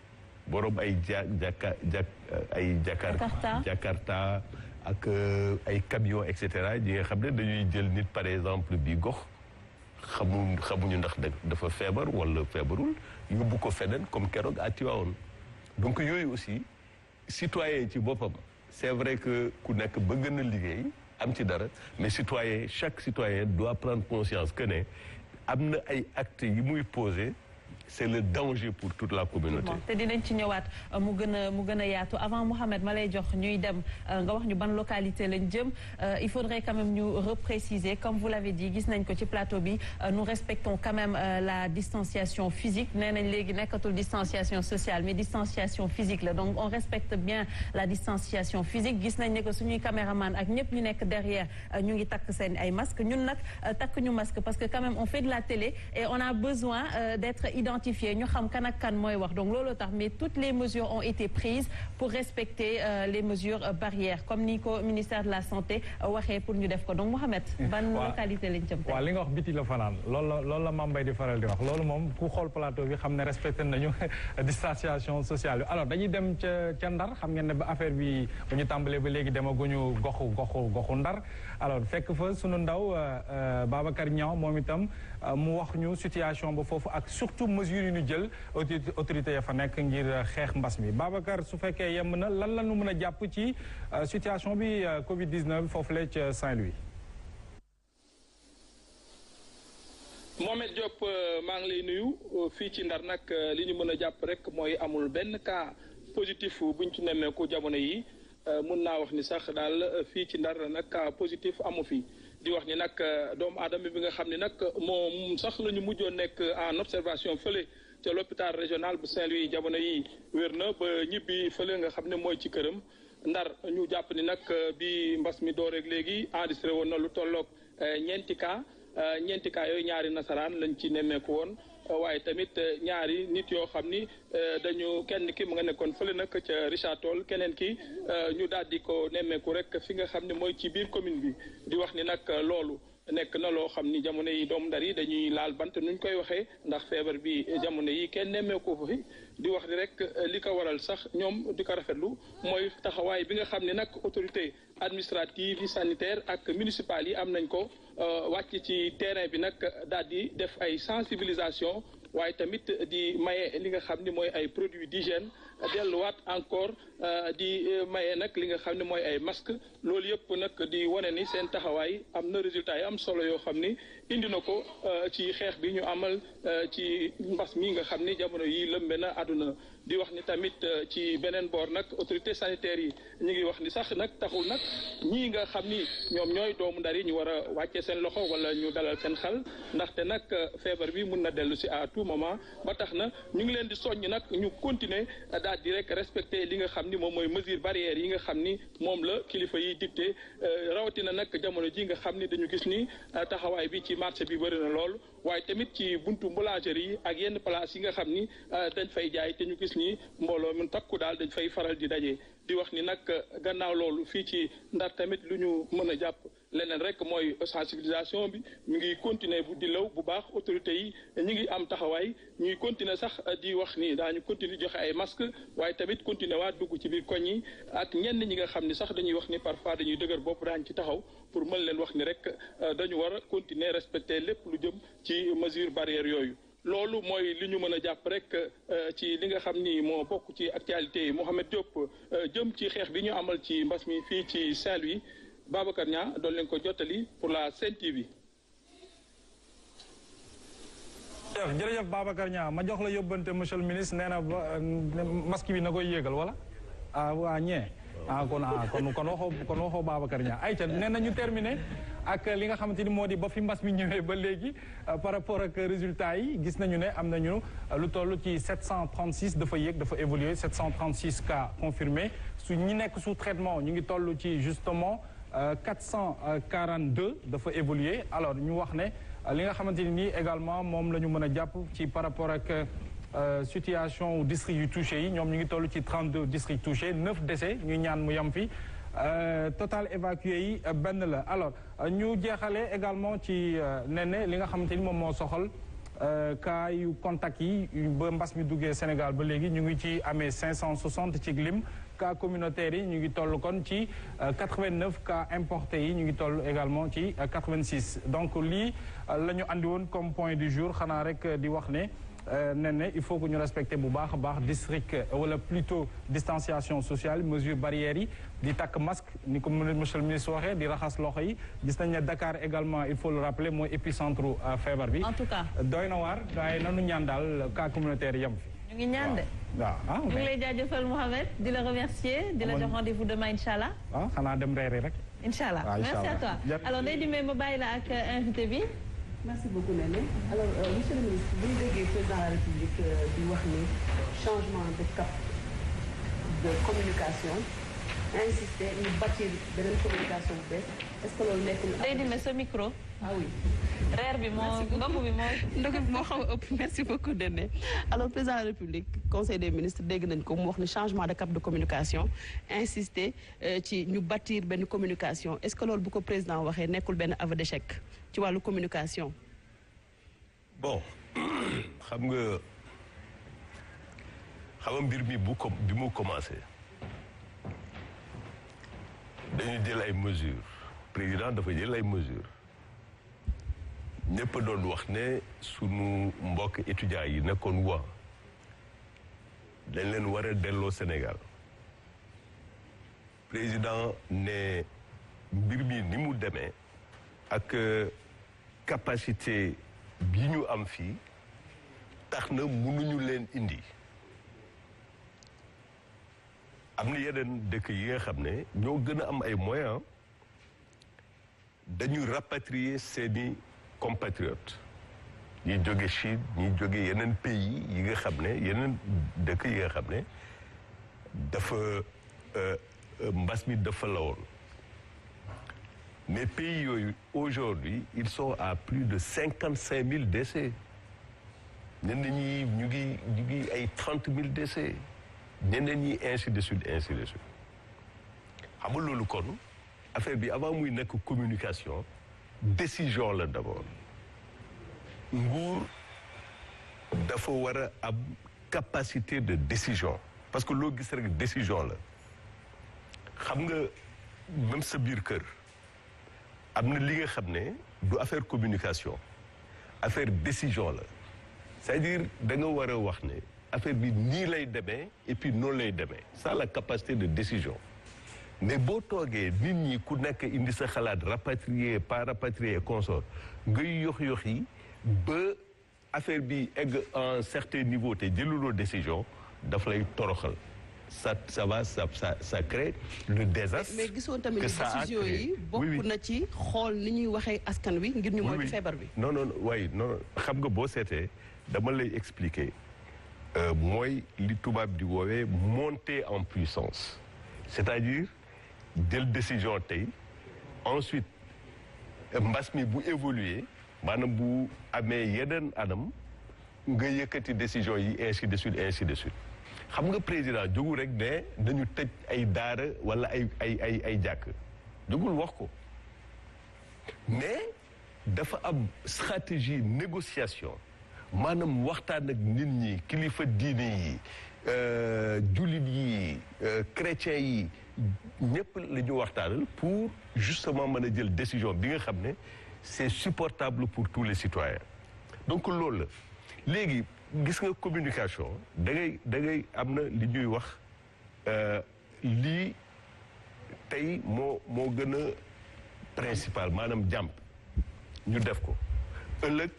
borom ay Jakarta ak ay camions et cetera yi nga xam ne dañuy jël nit par exemple bi gox xamuñu ndax dafa feebar wala feebarul yóbbu ko feneen comme keroog à Tivaouane donc yooyu aussi citoyen ci boppam c'est vrai que ku nekk bëgg na liggéey am ci dara mais chaque citoyen doit prendre conscience que ne am na ay actes yi muy poser c'est le danger pour toute la communauté. te dinañ ci ñëwaat mu gën a yaatu avant Mouhamed ma lay jox ñuy dem nga wax ñu ban localité lañ jëm il faudrait quand même ñu repréciser comme vous l'avez dit gis nañ ko ci plateau bi nous respectons quand même la distanciation physique nee nañ léegi nekkatul distanciation sociale mais distanciation physique la donc on respecte bien la distanciation physique gis nañ ne que suñuy caméraman ak ñëpp ñu nekk derrière ñu ngi takk seen ay masque ñun nag takk ñu masque parce que quand même on fait de la télé et on a besoin d'être identifié ñu xam kan ak kan mooy wax donc loolu tax mais toutes les mesures ont été prises pour respecter les mesures barrières comme ni ko ministère de la santé waxee pour ñu def ko donc Mouhamed ban localité lañ jëm waaw li nga wax biti la fanaan loolu la Mame Mbaye di faral di wax loolu moom ku xool plateau bi xam ne respecté nañu distanciation sociale bi alors dañuy dem ca Ndar xam ngeen ne ba affaire bi bu ñu tàmbalee ba léegi demaguñu goxu Ndar alors fekk fa sunu ndaw Babacar Niang moom itam mu wax ñu situation ba foofu ak surtout mesures yi ñu jël autorité ya fa nekk ngir xeex mbas mi Babacar su fekkee yem na lan la ñu mën a jàpp ci situation bi Covid-19 foofu la ca Saint-Louis. Mohamed Diop maa ngi lay nuyu fii ci Ndar nag li ñu mën a jàpp rek mooy amul benn cas positif buñ ci nemmeeku jamono yi mun naa wax ni sax daal fii ci Ndar nag cas positif amu fi. di wax ni nag doomu aadama bi nga xam ne nag moom sax la ñu mujjoon nekk en observation fële ca l'hôpital régional bu Saint-Louis jamono yi wér na ba ñibbi fële nga xam ne mooy ci këram Ndar ñu jàpp ni nag bi mbas mi dooreeg léegi enregistré woon na lu tolloog ñeenti cas yooyu ñaari nasaraan lañ ci nemmeeku woon waaye tamit ñaari nit yoo xam ni dañu kenn ki mu nga nekkoon fële nag ca Richard Toll keneen ki ñu daal di ko nemmeeku rek fi nga xam ne mooy ci biir commune bi di wax ni nag loolu nekk na loo xam ni jamono yi doomu Ndar yi dañuy laal bant nuñ koy waxee ndax feebar bi jamono yi kenn nemmeeku fi di wax ni rek li ko waral sax ñoom di ko rafetlu mooy taxawaay bi nga xam ne nag autorité administrative yi sanitaire ak municipale yi am nañ ko wàcc ci terrain bi nag daal di def ay sensibilisation waaye tamit di maye li nga xam ni mooy ay produits d'hygiène delluwaat encore di maye nag li nga xam ne mooy ay masque loolu yëpp nag di wane ni seen taxawaay am na résultat yi am solo yoo xam ni indi na ko ci xeex bi ñu amal ci mbas mi nga xam ni jamono yi lëmbe na àdduna di wax ni tamit ci beneen boor nag autorité sanitaire yi ñu ngi wax ni sax nag taxul nag ñii nga xam ni ñoom ñooy doomu Ndar yi ñu war a wàccee seen loxo wala ñu dalal seen xel ndaxte nag feebar bi mun na dellu si à tout moment ba tax na ñu ngi leen di soññ nag ñu continuer daal di rek respecter li nga xam ni moom mooy mesure barrière yi nga xam ni moom la kilifa yi dicté rawatina nag jamono ji nga xam ni dañu gis ni taxawaay bi ci marché bi bëri na lool waaye tamit ci buntu boulangerie yi ak yenn place yi nga xam ni dañ fay jaay te ñu gis ni mbooloo mu takku daal dañ fay faral di daje di wax ni nag gannaaw loolu fii ci Ndar tamit lu ñu mën a jàpp leneen rek mooy sensibilisation bi ñu ngi continuer bu di law bu baax autorités yi ñu ngi am taxawaay ñuy continuer sax di wax ni daañu continuer joxe ay masque waaye tamit continuer waa dugg ci biir koñ yi ak ñenn ñi nga xam ni sax dañuy wax ni parfois dañuy dëgër bopp daañu ci taxaw pour mën leen wax ni rek dañu war a continuer respecter lépp lu jëm ci mesure barrière yooyu. loolu mooy li ñu mën a jàpp rek ci li nga xam ni moo bokk ci actualité yi Mouhamed Diop jëm ci xeex bi ñu amal ci mbas mi fii ci Saint-Louis Babacar Niang doon leen ko jottali pour la Sen TV. jërëjëf Babacar Niang ma jox la yóbbante monsieur le ministre nee na masque bi na koy yéegal wala waa ñee kon waxoo Babacar Niang ayca nee na ñu terminé ak li nga xamante ni moo di ba fi mbas mi ñëwee ba léegi par rapport ak résultats yi gis nañu ne am nañu lu toll ci 736 dafa yéeg dafa évoluer 736 cas confirmés su ñi nekk sous traitement ñu ngi toll ci justement 442 dafa évoluer alors ñu wax ne li nga xamante ni nii également moom la ñu mën a jàpp ci par rapport ak situation district yu touché yi ñoom ñu ngi toll ci 32 districts touchés 9 décès ñu ñaan mu yam fi total évacué yi benn la alors ñu jeexale également ci nene li nga xamante ni moom moo soxal cas yu contact yi ba mbas mi duggee Sénégal ba léegi ñu ngi ci amee 560 ci lim cas communautaires yi ñu ngi toll kon ci 89 cas importés yi ñu ngi toll également ci 86 donc lii la ñu andi woon comme point du jour xanaa rek di wax ne ne il faut que ñu respecter bu baax a baax district wala plutôt distanciation sociale mesure barrières yi di takk masque ni ko monsieur le ministre waxee di raxas loxo yi gis nañ ne Dakar également il faut le rappeler mooy épicentre feebar bi. en tout cas doy na waar waaye nanu ñaan daal cas communautaire yem fi. ñu ngi ñaan de. waaw ñu ngi lay jaajëfal Mohamed di la remercier di la jox rendez-vous demain incha allah. waaw xanaa dem reeri rek. incha allah merci à toi alors Ndeye Dimé ma bàyyi la ak invité bi. merci beaucoup Néné alors monsieur le ministre bu ñu déggee président de la République di wax ni changement de cap de communication insister ñu bâtir beneen communication bu bees est-ce que loolu nekkul. Ndeye Dimé sa micro. ah oui. reer bi moo ndogu bi moo xaw a ëpp merci beaucoup Néné alors président de la République conseil des ministres dégg nañ ko mu wax ni changement de cap de communication insister ci ñu bâtir benn communication est-ce que loolu bu ko président waxee nekkul benn aveu d'échec ci wàllu communication. bon xam nga mbir mi bi mu commencé dañu jël ay mesures président dafa jël ay mesures ñëpp doon wax ne sunu mbokk étudiants yi nekkoon waa dañ leen war a delloo Sénégal président ne mbir mi ni mu demee ak capacité bi ñu am fii tax na mënuñu leen indi am na yeneen dëkk yi nga xam ne ñoo gën a am ay moyens dañu rapatrier seeni compatriotes ñi jóge Chine ñi jóge yeneen pays yi nga xam ne yeneen dëkk yi nga xam ne dafa mbas mi dafa lawoon mais pays yooyu aujourd'hui ils sont à plus de 55 000 décès ñenn ñi ñu ngi ay 30 000 décès ñeneen ñi ainsi de suite xam nga loolu kon affaire bi avant muy nekk communication décision la d'abord nguur dafa war a am capacité de décision parce que loo gis rek décision la xam nga même sa biir kër am na li nga xam ne du affaire communication affaire décision la c'est-à-dire da nga war a wax ne affaire bi nii lay demee et puis noonu lay demee ça la capacité de décision mais boo toogee nit ñi ku nekk indi sa xalaat rapatrier pas rapatrier consort ngay yox yi ba affaire bi egg à un certain niveau te jëluloo décision daf lay toroxal ça crée le désastre. mais gisoon tamit décision yi bokk na ci xool ni ñuy waxee askan wi ngir ñu moytu feebar bi. non xam nga boo seetee dama lay expliquer mooy li tubaab di woowee monter en puissance c'est-à-dire jël décision tey ensuite mbas mi bu évoluer maanaam bu amee yeneen anam nga yëkkati décision yi ainsi de suite xam nga président jógul rek ne dañu tëj ay daara wala ay jàkk jógul wax ko mais dafa am stratégie négociation maanaam waxtaan ak nit ñi kilifa diine yi jullit yi chrétien yi ñëpp la ñu waxtaanal pour justement mën a jël décision bi nga xam ne c'est supportable pour tous les citoyens donc loolu la léegi gis nga communication da ngay am na li ñuy wax lii tey moo gën a principal maanaam jàmp ñu def ko ëllëg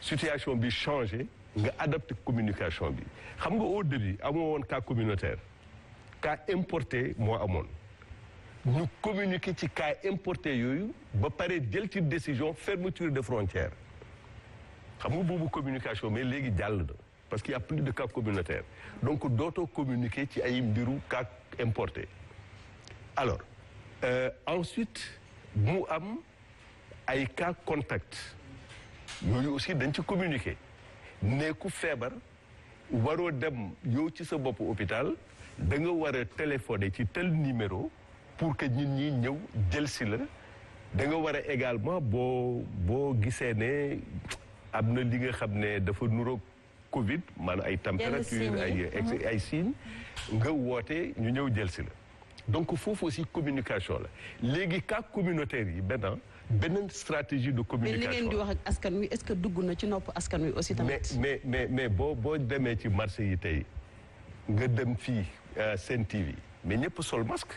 situation bi changé nga adapté communication bi xam nga au début amoo woon cas communautaire cas importé moo amoon ñu communiquer ci cas importé yooyu ba pare jël ci décision fermeture de frontières xam nga boobu communication mais léegi jàll na parce qu'il y a plus de cas communautaires donc dootoo communiquer ci ay mbiru cas importé alors ensuite mu am ay cas contact yooyu aussi dañ ci communiquer ne ku feebar waroo dem yow ci sa bopp hôpital da nga war a téléphoner ci tel numéro pour que nit ñi ñëw jël si la da nga war a également boo gisee ne am na li nga xam ne dafa nuroog Covid maanaam ay température ay signes nga woote ñu ñëw jël si la donc foofu aussi communication la léegi cas communautaire yi beneen stratégie de communication. mais li ngeen di wax ak askan wi est-ce que dugg na ci nopp askan wi aussi tamit. mais boo demee ci marché yi tey nga dem fii Sen TV mais ñëpp sol masque.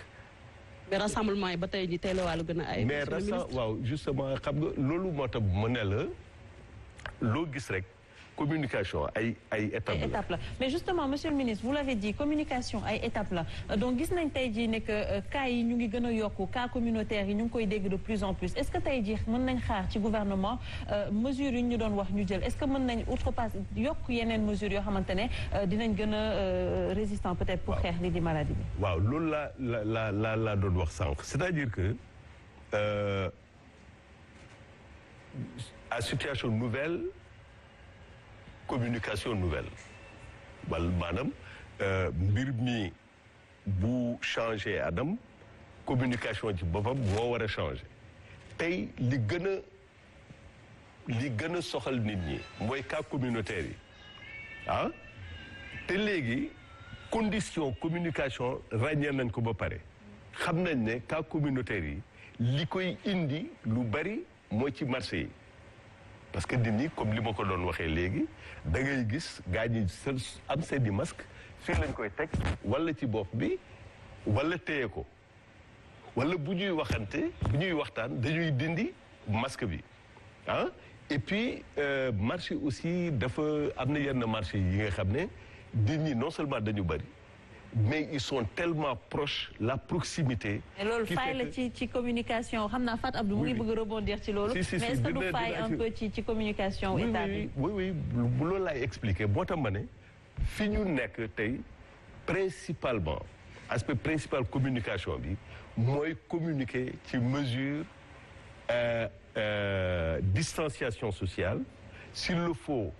mais rassemblement yi ba tey jii tey la wàllu gën a ay. mais waaw justement xam nga loolu moo tax mu ne la loo gis rek communication ay étape la. mais justement monsieur le ministre vous l'avez dit communication ay étape la donc gis nañ tey jii ne que cas yi ñu ngi gën a yokku cas communautaire yi ñu ngi koy dégg de plus en plus est-ce que tey jii mën nañ xaar ci gouvernement mesures yi ñu doon wax ñu jël est-ce que mën nañ outrepasser yokk yeneen mesures yoo xamante ne dinañ gën a résistant peut-être pour xeex li di maladie bi. waaw loolu laa doon wax sànq c'est-à-dire que à situation nouvelle communication nouvelle wala maanaam mbir mi bu changé adam communication ci boppam moo war a changé tey li gën a soxal nit ñi mooy cas communautaire yi te léegi condition communication ràññee nañ ko ba pare xam nañ ne cas communautaire yi li koy indi lu bari mooy ci marché yi parce que nit ñi comme li ma ko doon waxee léegi da ngay gis gaa ñi am seen i masque fii lañ koy teg wala ci bopp bi wala téye ko wala bu ñuy waxtaan dañuy dindi masque bi et puis marché aussi dafa am na yenn marché yi nga xam ne nit ñi non seulement dañu bari mais ils sont tellement proches la proximité. loolu faille la ci communication xam naa Fat Abdou mu ngi bëgg rebondir ci loolu. mais est-ce que du faille un peu ci communication état bi. oui bu loolu laay expliquer boo tax ma ne fi ñu nekk tey principalement aspect principal communication bi mooy communiquer ci mesure distanciation sociale s'il le faut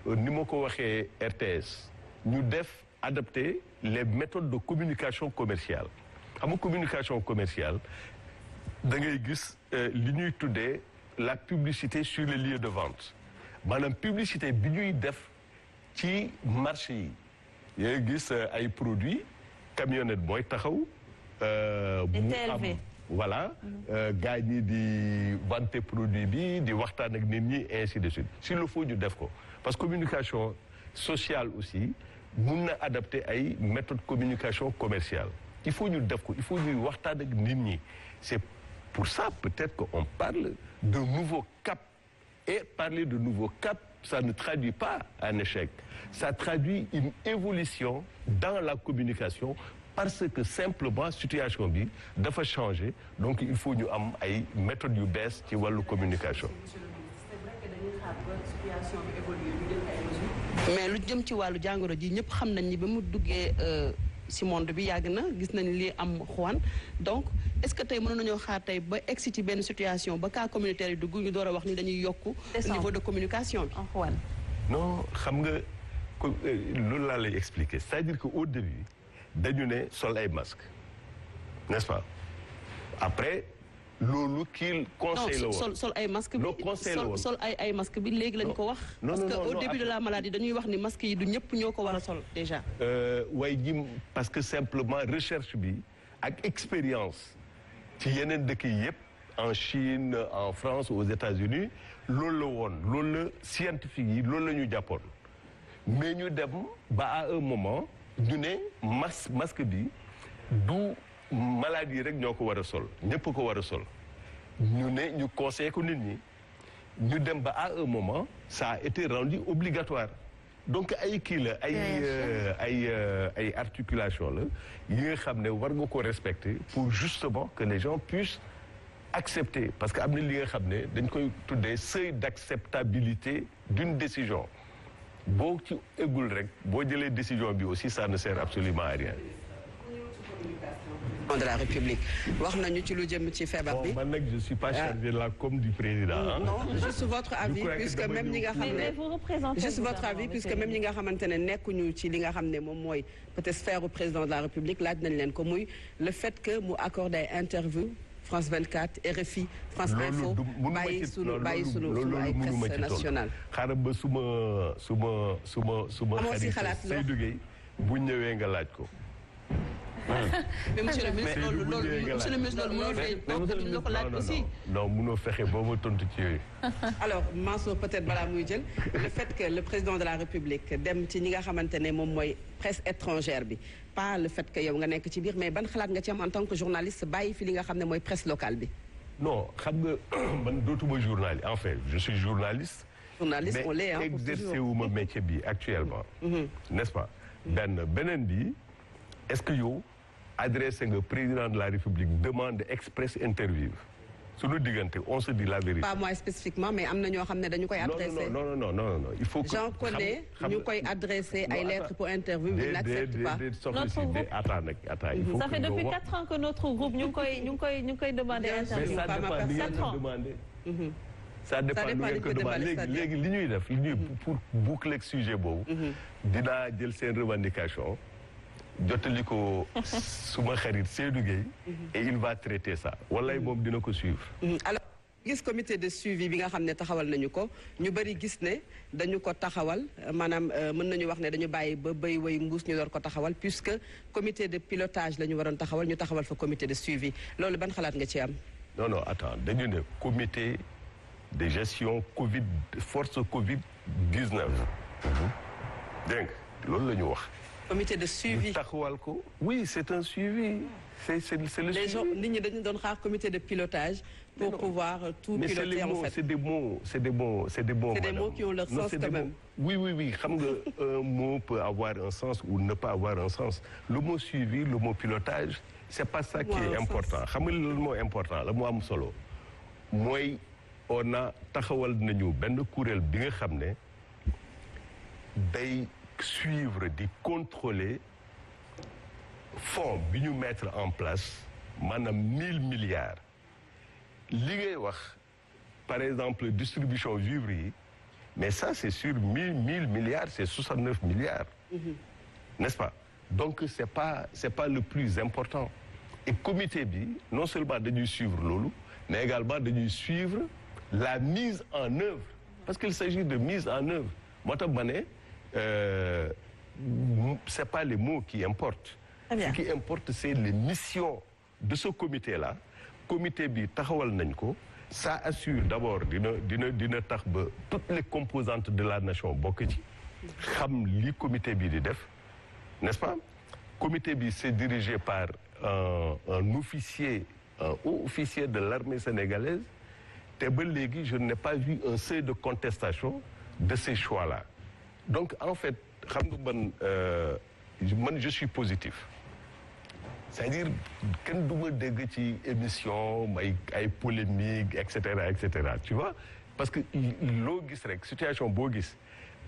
ni ma ko waxee RTS ñu def adapter les méthodes de communication commerciale xam nga communication commerciale da ngay gis li ñuy tuddee la publicité sur les lieux de vente maanaam publicité bi ñuy def ci marché yi yaa gis ay produits camionnette mooy taxaw bu am voilà gars ñi di vanter produit bi di waxtaan ak nit ñi ainsi de suite s'il le faut ñu def ko parce que communication sociale aussi mun na adapter ay méthodes de communication commerciale il faut ñu def ko il faut ñuy waxtaan ak nit ñi c'est pour ça peut-être qu'on parle de nouveau cap et parler de nouveau cap ça ne traduit pas un échec ça traduit une évolution dans la communication parce que simplement situation bi dafa changer donc il faut ñu am ay méthodes yu bees ci wàllu communication. mais lu jëm ci wàllu jàngoro ji ñëpp xam nañ ni ba mu duggee si monde bi yàgg na gis nañ li am xuwaan donc est-ce que tey mënoon nañoo xaar tey ba egsi ci benn situation ba cas communautaire yi dugg ñu door a wax ni dañuy yokku niveau de communication bi xuwaan. non xam nga loolu laa lay expliquer c'est-à-dire que au début dañu ne sol ay masque n'est-ce pas après loolu kii conseil la woon sol ay masque bi sol ay masque bi léegi lañ ko wax parce que au début de la maladie dañuy wax ni masque yi du ñëpp ñoo ko war a sol déjà waaye ji parce que simplement recherche bi ak expérience ci yeneen dëkk yi yëpp en Chine en France aux États-Unis loolu la woon loolu la scientifique yi loolu la ñu jàppoon mais ñu dem ba à un moment ñu ne masque bi du maladie rek ñoo ko war a sol ñëpp ko war a sol ñu ne ñu conseillé ko nit ñi ñu dem ba à un moment ça a été rendu obligatoire donc ay kii la ay articulation la yi nga xam ne war nga ko respecter pour justement que les gens puissent accepter parce que am na li nga xam ne dañ koy tuddee seuil d'acceptabilité d'une décision boo ci eggul rek boo jëlee décision bi aussi ça ne sert absolument à rien. de la République wax nañu ci lu jëm ci feebar bi. man nag je suis pas chargé de la com du président. non juste votre avis puisque même ñi nga xam ne juste votre avis puisque même ñi nga xamante ne nekkuñu ci li nga xam ne moom mooy peut-être sphère au président de la République laaj nañ leen ko muy le fait que mu accordé interview France 24 RFI France Info bàyyi sunu ay presse nationale. xaaral ba suma xarit Seydou Gueye bu ñëwee nga laaj ko. mais monsieur le ministre loolu mënoo la ko laaj aussi. non mënoo fexe boo ma tontu ci yooyu. alors Mansour peut-être balaa muy jël le fait que le président de la République dem ci ñi nga xamante ne moom mooy presse étrangère bi pas le fait que yow nga nekk ci biir mais ban xalaat nga ci am en tant que journaliste bàyyi fi li nga xam ne mooy presse locale bi. non xam nga man dootuma journaliste en fait je suis journaliste. journaliste on l'est mais exercer wu ma métier bi actuellement. n'est-ce pas beneen bi est-ce que yow. adressé nga président de la République demande express interview suñu diggante on se dit la vérité. pas moi spécifiquement mais am na ñoo xam ne dañu koy adressé. non il faut que. j'en connais ñu koy adressé ay lettres pour interview il n'accepte pas. notre groupe il faut ça fait depuis 4 ans que notre groupe ñu ngi koy demandé interview. mais ça dépend li ngeen ko demandé. ça dépend lu ngeen ko demandé léegi li ñuy def pour boucler sujet boobu. dinaa jël seen revendication. jotali ko suma xarit Seydou Gueye et il va traiter ça wallaay moom dina ko suivre. alors gis comité de suivi bi nga xam ne taxawal nañu ko ñu bëri gis ne dañu ko taxawal maanaam mën nañu wax ne dañu bàyyi ba béy way mbuus ñu door ko taxawal puisque comité de pilotage la ñu waroon taxawal ñu taxawal fa comité de suivi loolu ban xalaat nga ci am. non attends dañu ne comité de gestion Covid force Covid-19 dégg nga loolu la ñu wax. comité de suivi taxawal ko oui c'est un suivi c'est le suivi. nit ñi dañu doon xaar comité de pilotage pour pouvoir tout piloter en fait. c'est des mots qui ont leur sens quand même. oui xam nga un mot peut avoir un sens ou ne pas avoir un sens le mot suivi le mot pilotage c'est pas ça qui est important xam nga le mot important la mu am solo mooy on a taxawal nañu benn kuréel bi nga xam ne day suivre di contrôler fonds bi ñu mettre en place maanaam 1000 milliards li ngay wax par exemple distribution vivres yi mais ça c'est sur 1000 milliards c'est 69 milliards n'est-ce pas donc c'est pas le plus important et comité bi non seulement dañuy suivre loolu mais également dañuy suivre la mise en œuvre parce qu'il s'agit de mise en œuvre moo tax ma ne c'est pas les mots qui importent. Ce qui importe c'est les missions de ce comité-là. Comité bi taxawal nañ ko ça assure d'abord dina tax ba toutes les composantes de la nation bokk ci xam li comité bi di def n'est-ce pas comité bi c'est dirigé par un officier un haut officier de l'armée sénégalaise te ba léegi je n'ai pas vu un seuil de contestation de ces choix-là donc en fait xam nga man je suis positif c'est-à-dire kenn du ma dégg ci émission ay polémique et cetera tu vois parce que loo gis rek situation boo gis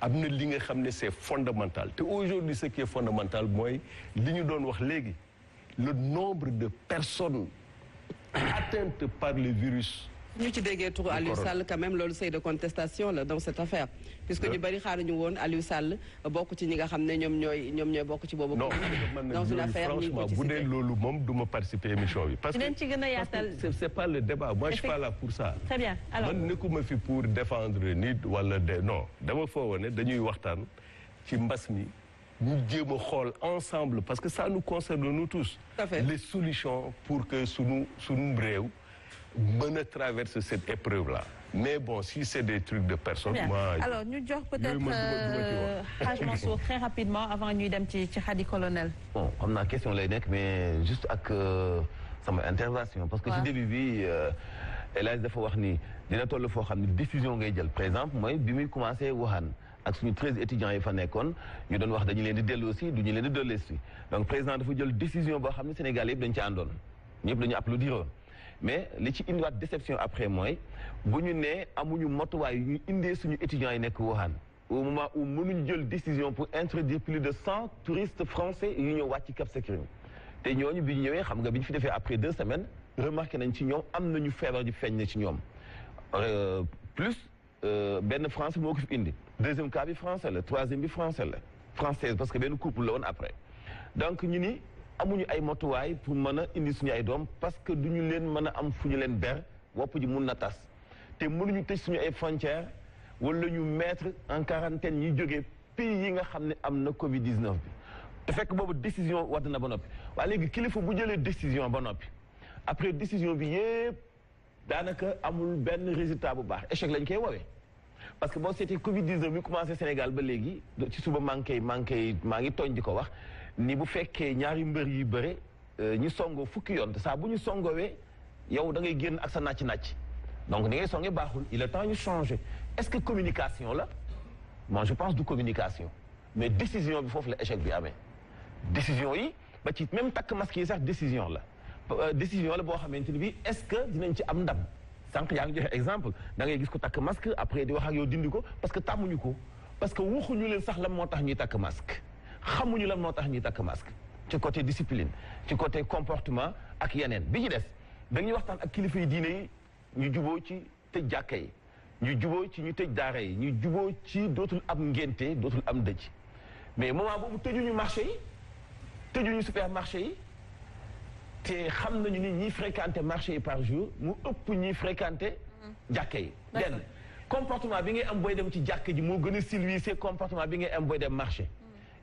am na li nga xam ne c'est fondamental te aujourd'hui ce qui est fondamental mooy li ñu doon wax léegi le nombre de personnes atteintes par le virus. ñu ci déggee turu Aliou Sall quand même loolu seuil de contestation la dans cette affaire puisque ñu bari xaaruñu woon Aliou Sall bokk ci ñi nga xam ne ñoom ñooy bokk ci boobu. non dans une affaire franchement bu dee loolu moom du ma participer émission bi. parce que dinañ ci gën a yaatal c'est pas le débat moi je suis pas là pour ça. très bien alors man nekkuma fi pour défendre nit wala non dama foo ne dañuy waxtaan ci mbas mi ñu jéem a xool ensemble parce que ça nous concerne nous tous. tout à fait les solutions pour que sunu réew. mën a traverser cette épreuve-là mais bon si c'est des trucs de personnes. moi alors ñu jox peut-être Hadj Mansour très rapidement avant ñuy dem ci Khady Colonel. bon xam naa question lay nekk mais juste ak sama intervention. parce que ci début bi El Hadj dafa wax ni dina toll foo xam ne décision ngay jël par exemple mooy bi muy commencé Wuhan ak suñu 13 étudiants yi fa nekkoon ñu doon wax dañu leen di dellu aussi du ñu leen di dellu si donc président dafa jël décision boo xam ne Sénégal yëpp dañu ci àndoon ñëpp dañu applaudiroon. mais li ci indiwaat déception après mooy bu ñu nee amuñu motuwaay yu ñu indee suñu étudiants yi nekk Wuhan au moment où mënuñ jël décision pour introduire plus de 100 touristes français yu ñëw wàcc Cap Skirring te ñooñu bi ñu ñëwee xam nga bi ñu fi defee après 2 semaines remarqué nañ ci ñoom am nañu feebar di feeñ na ci ñoom plus benn français moo ko fi indi deuxième cas bi français la troisième bi française parce que benn couple la woon après donc ñu ni amuñu ay motuwaay pour mën a indi suñu ay doom parce que duñu leen mën a am fu ñu leen ber wopp ji mun na tas te mënuñu tëj suñu ay frontières wala ñu mettre en quarantaine ñi jógee pays yi nga xam ne am na Covid 19 bi te fekk boobu décision wadd na ba noppi waaye léegi kilifa bu jëlee décision ba noppi après décision bi yëpp daanaka amul benn résultat bu baax échec lañ koy woowee parce que boo seetee Covid 19 bi commencé Sénégal ba léegi ci suba maa ngi tooñ di ko wax ni bu fekkee ñaari mbër yi bëre ñu songoo fukki yoon te saa bu ñu songoowee yow da ngay génn ak sa nàcc donc ni ngay songee baaxul il est temps ñu changer est-ce que communication la moi je pense du communication mais décision bi foofu la échec bi amee décision yi ba ci même takk masque yi sax décision la boo xamante ni bi est-ce que dinañ ci am ndam sànq yaa ngi joxe exemple da ngay gis ko takk masque après di wax ak yow dindi ko parce que tàmmuñu ko parce que waxuñu leen sax lan moo tax ñuy takk masque xamuñu lan moo tax ñuy takk masque ci côté discipline ci côté comportement ak yeneen bi ci des dañuy waxtaan ak kilifa yi diine yi ñu juboo ci tëj jàkka yi ñu juboo ci ñu tëj daara yi ñu juboo ci dootul am ngénte dootul am dëj mais moment boobu tëjuñu marché yi tëjuñu supermarché yi te xam nañu ni ñiy fréquenté marché yi par jour mu ëpp ñiy fréquenté jàkka yi benn comportement bi ngay am booy dem ci jàkka ji moo gën a civilisé comportement bi ngay am booy dem marché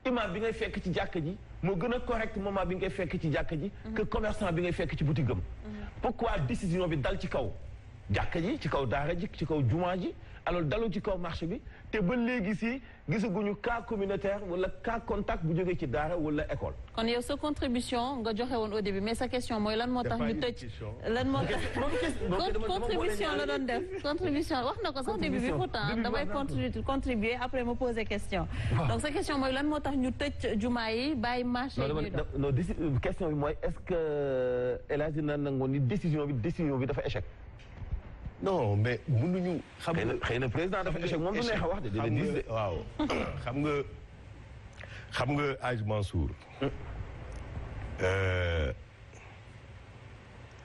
imam bi ngay fekk ci jàkka ji moo gën a correct moment bi ngay fekk ci jàkka ji que commerçant bi ngay fekk ci boutique am pourquoi décision bi dal ci kaw jàkka ji ci kaw daara ji ci kaw jumaa ji alors dalu ci kaw marché bi te ba léegi si gisaguñu cas communautaire wala cas contact bu jógee ci daara wala école. kon yow sa contribution nga joxe woon au début mais sa question mooy lan moo tax ñu tëj lan moo tax contribution la doon def contribution wax na ko sax début bi pourtant damay contribuer après ma poser question donc sa question mooy lan moo tax ñu tëj jumaa yi bàyyi marché yi non question bi mooy est-ce que El Hadj na nangoon ni décision bi dafa échec. non mais mënuñu. xëy na président dafa échec moom du neex a wax de. waaw xam nga Hadj Mansour.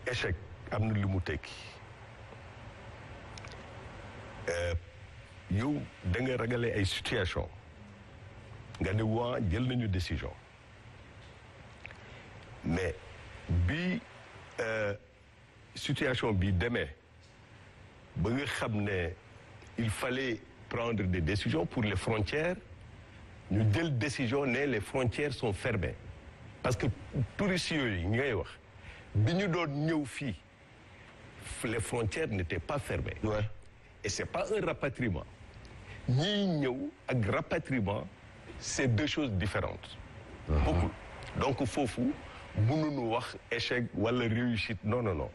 échec am na lu mu tekki yow da nga ragale ay situation nga ne waa jël nañu décision mais bi situation bi demee. ba nga xam ne il fallait prendre des décisions pour les frontières ñu jël décision ne les frontières sont fermées parce que touristes yooyu ñi ngay wax bi ñu doon ñëw fii les frontières n'étaient pas fermées. Ouais. Et c'est pas un rapatriement ñiy ñëw ak rapatriement c'est deux choses différentes. Beaucoup. Donc foofu mënuñu wax échec wala réussite non non non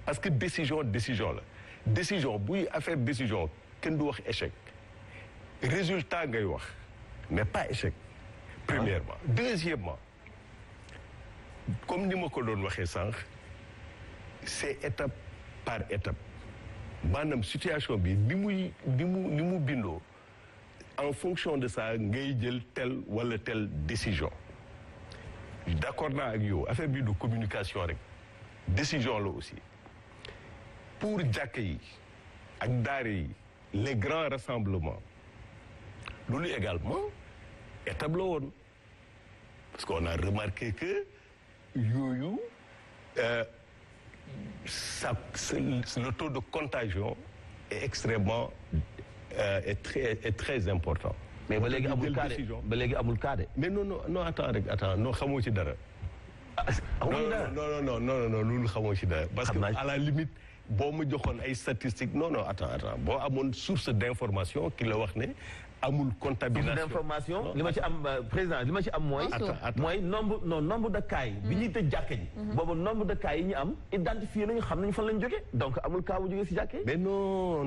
parce que décision la décision buy affaire décision kenn du wax échec résultat ngay wax mais pas échec premièrement. Deuxièmement comme ni ma ko doon waxee sànq c'est étape par étape maanaam situation bi ni mu bindoo en fonction de ça ngay jël telle wala telle décision. D'accord naa ak yow affaire bi du communication rek décision la aussi pour jàkka yi ak daara yi les grands rassemblements loolu également étape la woon parce qu'on a remarqué que yooyu le taux de contagion est extrêmement est très important. mais ba léegi amul cas de ba léegi amul cas de. mais non attends non xamoo ci dara. non loolu xamoo ci dara. parce que à la limite boo ma joxoon ay statistiques non attends boo amoon source d'information ki la wax ne amul comptabilisation. source d'information li ma ci am président li ma ci am mooy. mooy nombre de cas yi. bi ñuy tëj jàkka ji. boobu nombre de cas yi ñu am identifié nañu xam nañu fan lañu jógee donc amul cas bu jógee si jàkka yi. mais non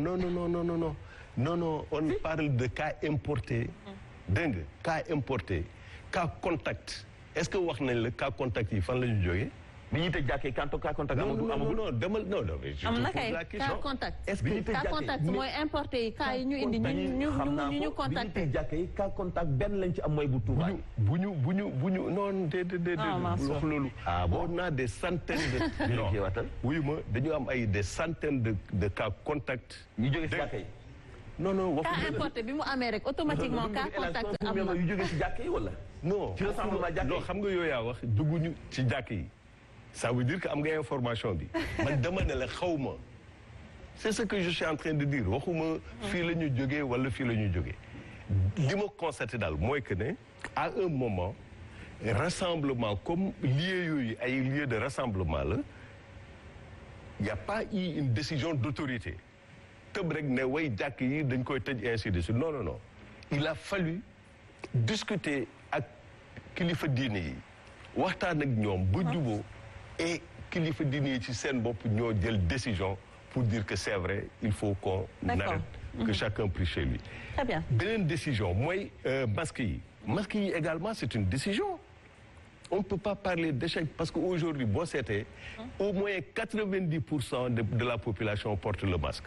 on parle de cas importés. dégg nga cas importés cas contact est-ce que wax nañ la cas contact yi fan la ñu jógee. bi ñuy tëj jàkkee cas contact amagul non demal non. am na kay cas contact. est-ce que cas contact mooy importé yi cas yi ñu indi ñu contacté. bi ñuy tëj jàkkee cas contact benn lañ ci am mooy bu Touba. bu ñu non déedéet wax loolu. on a des centaines de. non wuyu ma dañu am des centaines de cas contact. ñu jógee si jàkka yi. non cas importé bi mu amee rek automatiquement cas contact am na. yu jógee si jàkka yi wala. non ci rassemblement jàkka yi non xam nga yooyu yaa wax dugguñu ci jàkka yi. ça veut dire que am nga information bi man dama ne la xaw ma c'est ce que je suis en train de dire waxuma fii la ñu jógee wala fii la ñu jógee li ma constaté daal mooy que ne à un moment rassemblement comme lieu yooyu ay lieu de rassemblement la y a pas eu une décision d'autorité tëb rek ne way jàkk yi dañ koy tëj ainsi de suite non il a fallu discuter ak kilifa diine yi waxtaan ak ñoom ba juboo et kilifa diine yi ci seen bopp ñoo jël décision pour dire que c'est vrai il faut qu'on arrête que chacun prie chez lui. Très bien. Beneen décision mooy masque yi également c'est une décision on ne peut pas parler d'échec parce que aujourd'hui boo seetee au moins 90% de la population porte le masque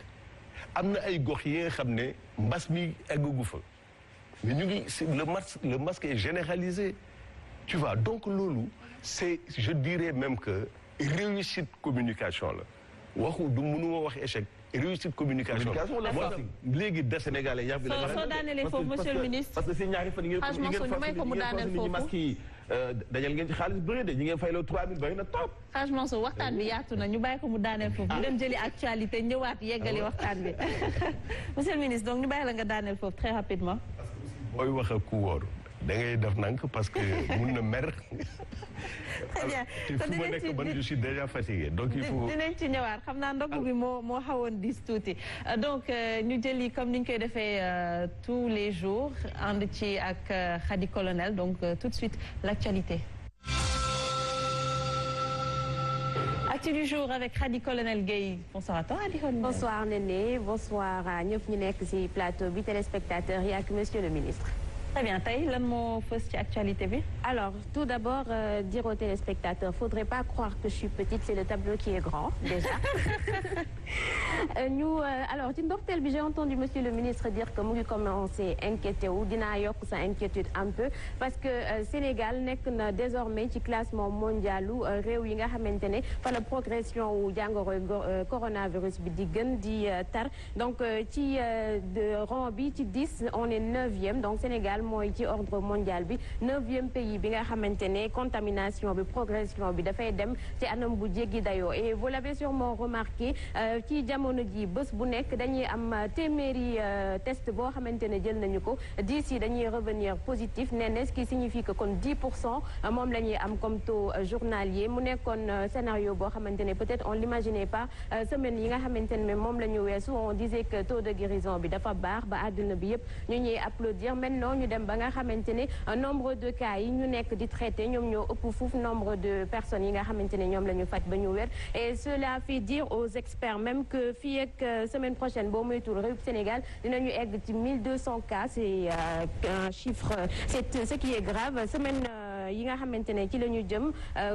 am na ay gox yi nga xam ne mbas mi eggagu fa mais ñu ngi le masque est généralisé tu vois donc loolu c'est je dirais même que réussite communication la waxu du mënuma wax échec réussite communication léegi des Sénégalais yàgg na soo daanelee foofu monsieur le ministre parce que si ñaari fan yi ngeen masque yi dajal ngeen ci xaalis bëri de ñi ngeen fayloo 3000 bëri na top franchement so waxtaan bi yaatu na ñu bàyyi ko mu daaneel foofu ñu dem jëli actualité ñëwaat yeggali waxtaan bi monsieur le ministre donc ñu bàyyi la nga daaneel foofu très rapidement booy wax ak ku wóor da ngay def nank parce que mun na mer. très bien te fu ma nekk man je suis déjà fatigué donc il faut. dinañ ci ñëwaat xam naa ndogu bi moo xawoon dis tuuti donc ñu jëli comme ni ñu koy defee tous les jours ànd ci ak Khady Colonel donc tout de suite l'actualité. Actu du jour avec Khady Colonel Gueye. Bonsoir à toi Khady Colonel. Bonsoir Néné, bonsoir à ñëpp ñu nekk ci plateau bi téléspectateurs yi ak monsieur le ministre. Très bien tey lan moo fës ci actualité bi. Alors tout d'abord dire aux téléspectateurs faudrait pas croire que je suis petite c'est le tableau qui est grand déjà. Alors ci ndorteel bi j'ai entendu monsieur le ministre dire que mu ngi commencé inquiété wu dinaa yokk sa inquiétude un peu parce que Sénégal nekk na désormais ci classement mondialu réew yi nga xamante ne fa la progression wu jàngoro coronavirus bi di gën di tar donc ci rang bi ci 10 on est 9e donc Sénégal Sénégal mooy ci ordre mondial bi 9e pays bi nga xamante ne contamination bi progression bi dafay dem ci anam bu jéggi dayoo et vous l'avez sûrement remarqué ci jamono ji bés bu nekk dañuy am téeméeri test boo xamante ne jël nañu ko 10 yi dañuy revenir positif nee ce qui signifie que kon 10% moom la ñuy am comme taux journalier mu nekkoon scénario boo xamante ne peut-être on l'imaginait pas semaine yi nga xamante ne moom la ñu weesu on disait que taux de guérison bi dafa baax ba àdduna bi yëpp ñu ñuy applaudir maintenant ñu dem ba nga xamante ne nombre de cas yi ñu nekk di traité ñoom ñoo ëpp fuuf nombre de personnes yi nga xamante ne ñoom la ñu faj ba ñu wér et cela fait dire aux experts même que fii ak semaine prochaine boo moytuwul réew Sénégal dinañu egg ci 1200 cas c'est un chiffre c'est ce qui est grave semaine yi nga xamante ne ci la ñu jëm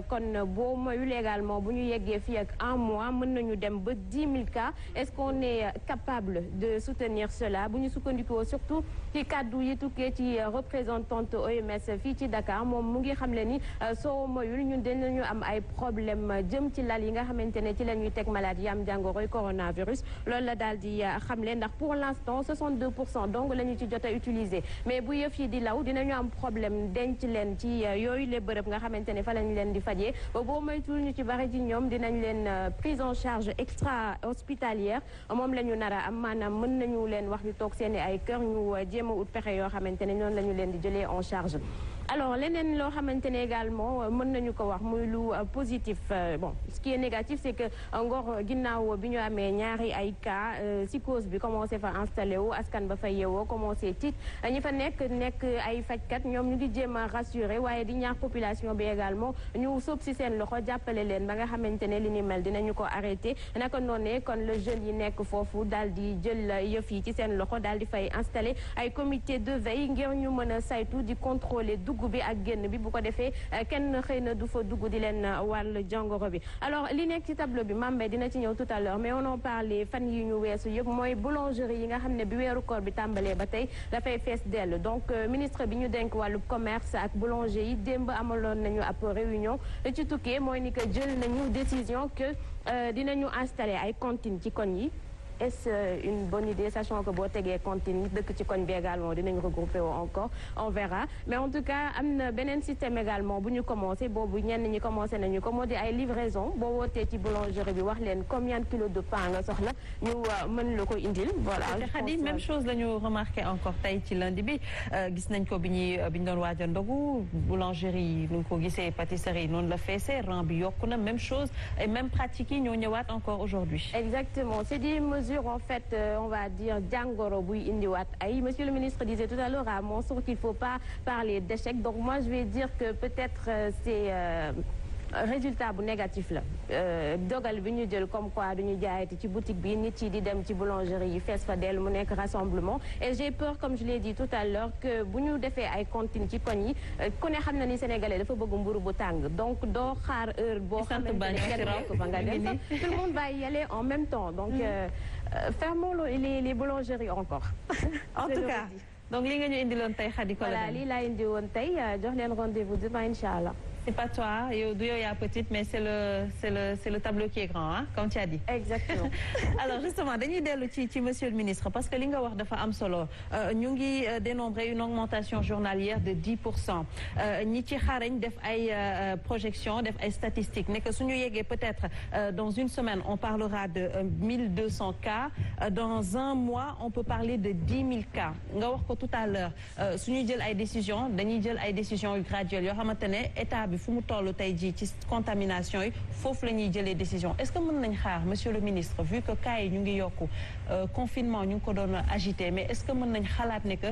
kon boo moyul également bu ñu yeggee fii ak un mois mën nañu dem ba 10 000 cas est-ce qu'on est capable de soutenir cela bu ñu sukkandikoo surtout ci kàddu yi tukkee ci représentante OMS fii ci Dakar moom mu ngi xamle ni soo moyul ñun dinañu am ay problème jëm ci lal yi nga xamante ne ci la ñuy teg malade yi am jàngoroy coronavirus loolu la daal di xamle ndax pour l'instant 62% donc la ñu ci jot a utiliser mais bu yëf yi di law dinañu am problème denc leen ci yooyu les bërëb nga xamante ne fa lañ leen di fajee ba boo moytul ñu ci bari ci ñoom dinañ leen prise en charge extra hospitalière moom la ñu nar a am maanaam mën nañu leen wax ñu toog seeni ay kër ñu jéem a ut pexe yoo xamante ne noonu la ñu leen di jëlee en charge alors leneen loo xamante ne également mën nañu ko wax muy lu positif bon ce qui est négatif c'est que Ngor ginnaaw bi ñu amee ñaari ay cas psychose bi commencé fa installé wu askan ba fa yeewoo commencé tiit ñi fa nekk ay fajkat ñoom ñu ngi jéem a rassurer waaye di ñaax population bi également ñu sóob si seen loxo jàppale leen ba nga xamante ne li ni mel dinañu ko arrêté naka noonu kon le jeune yi nekk foofu daal di jël yëf yi ci seen loxo daal di fay installé ay comité de veille ngir ñu mën a saytu di contrôler dugg bi ak génn bi bu ko defee kenn xëy na du fa dugg di leen wàll jàngoro bi alors li nekk ci tableau bi Mambé dina ci ñëw tout à l'heure mais on en parlait fan yi ñu weesu yëpp mooy boulangerie yi nga xam ne bi weeru koor bi tàmbalee ba tey dafay fees dell donc ministre bi ñu denk wàllu commerce ak boulanger yi démb amaloon nañu ab réunion ci tukkee mooy ni que jël nañu décision que dinañu installer ay cantines ci koñ yi est-ce une bonne idée sachant que boo tegee cantine yi dëkk ci koñ bi également dinañ regrouper wu encore on verra mais en tout cas am na beneen système également bu ñu commencé boobu ñenn ñi commencé nañu ko moo di ay livraison boo wootee ci boulangerie bi wax leen combien de kilos de pain nga soxla ñu mën la ko indil voilà. Khady même chose la ñu remarqué encore tey ci lundi bi gis nañ ko bi ñu doon waaj a ndogu boulangerie yi nu ko gisee pâtisserie yi noonu la feesee rang bi yokku na même chose et même pratique yi ñoo ñëwaat encore aujourd'hui. Exactement c'est des en fait on va dire jàngoro buy indiwaat ay monsieur le ministre disait tout à l'heure à Mansour qu'il faut pas parler d'échec donc moi je vais dire que peut-être c'est résultat bu négatif la dogal bi ñu jël comme quoi duñu jaayati ci boutique bi nit yi di dem ci boulangerie yi fees fa dellu mu nekk rassemblement et j'ai peur comme je l'ai dit tout à l'heure que bu ñu defee ay cantines ci koñ yi ku ne xam na ni sénégalais dafa bëgg mburu bu tàng donc doo xaar heure boo xamante ne kenn rekk fa nga dem sax tout le monde va y aller en même temps donc fermons les boulangeries encore en tout cas donc li nga ñu indiloon tey Khady Kollé voilà lii laa indi woon tey jox leen rendez-vous demain inchallah. C'est pas toi, yow yaa petite mais c'est le tableau qui est grand hein, comme tu as dit. Exactement. Alors justement dañuy dellu ci monsieur le ministre parce que li nga wax dafa am solo ñu ngi dénombrer une augmentation journalière de 10% ñi ci xarañ def ay projections def ay statistiques ne que suñu yeggee peut-être dans une semaine on parlera de 1200 cas dans un mois on peut parler de 10 000 cas nga wax ko tout à l'heure suñu jël ay décisions dañuy jël ay décisions yu graduelles yoo xamante ne état bi fu mu toll tey jii ci contamination yi foofu la ñuy jëlee décision est-ce que mën nañ xaar monsieur le ministre vu que cas yi ñu ngi yokku confinement ñu ngi ko doon agité mais est-ce que mën nañ xalaat ne que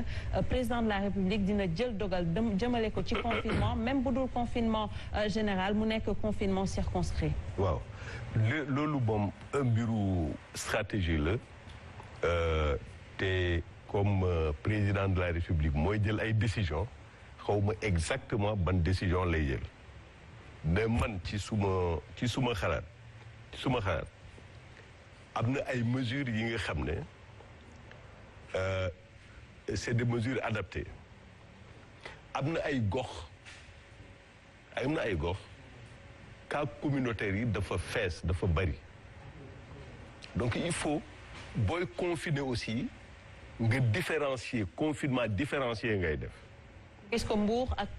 président de la République dina jël dogal jëmale ko ci confinement même bu dul confinement général mu nekk confinement circonscrit. waaw loolu moom mbiru stratégie la te comme président de la République mooy jël ay décision xawma exactement ban décision lay jël mais man ci suma xalaat am na ay mesures yi nga xam ne c'est des mesures adaptées am na ay gox cas communautaires yi dafa fees dafa bari donc il faut booy confiner aussi nga différencier confinement différencié ngay def. gis ko Mbour ak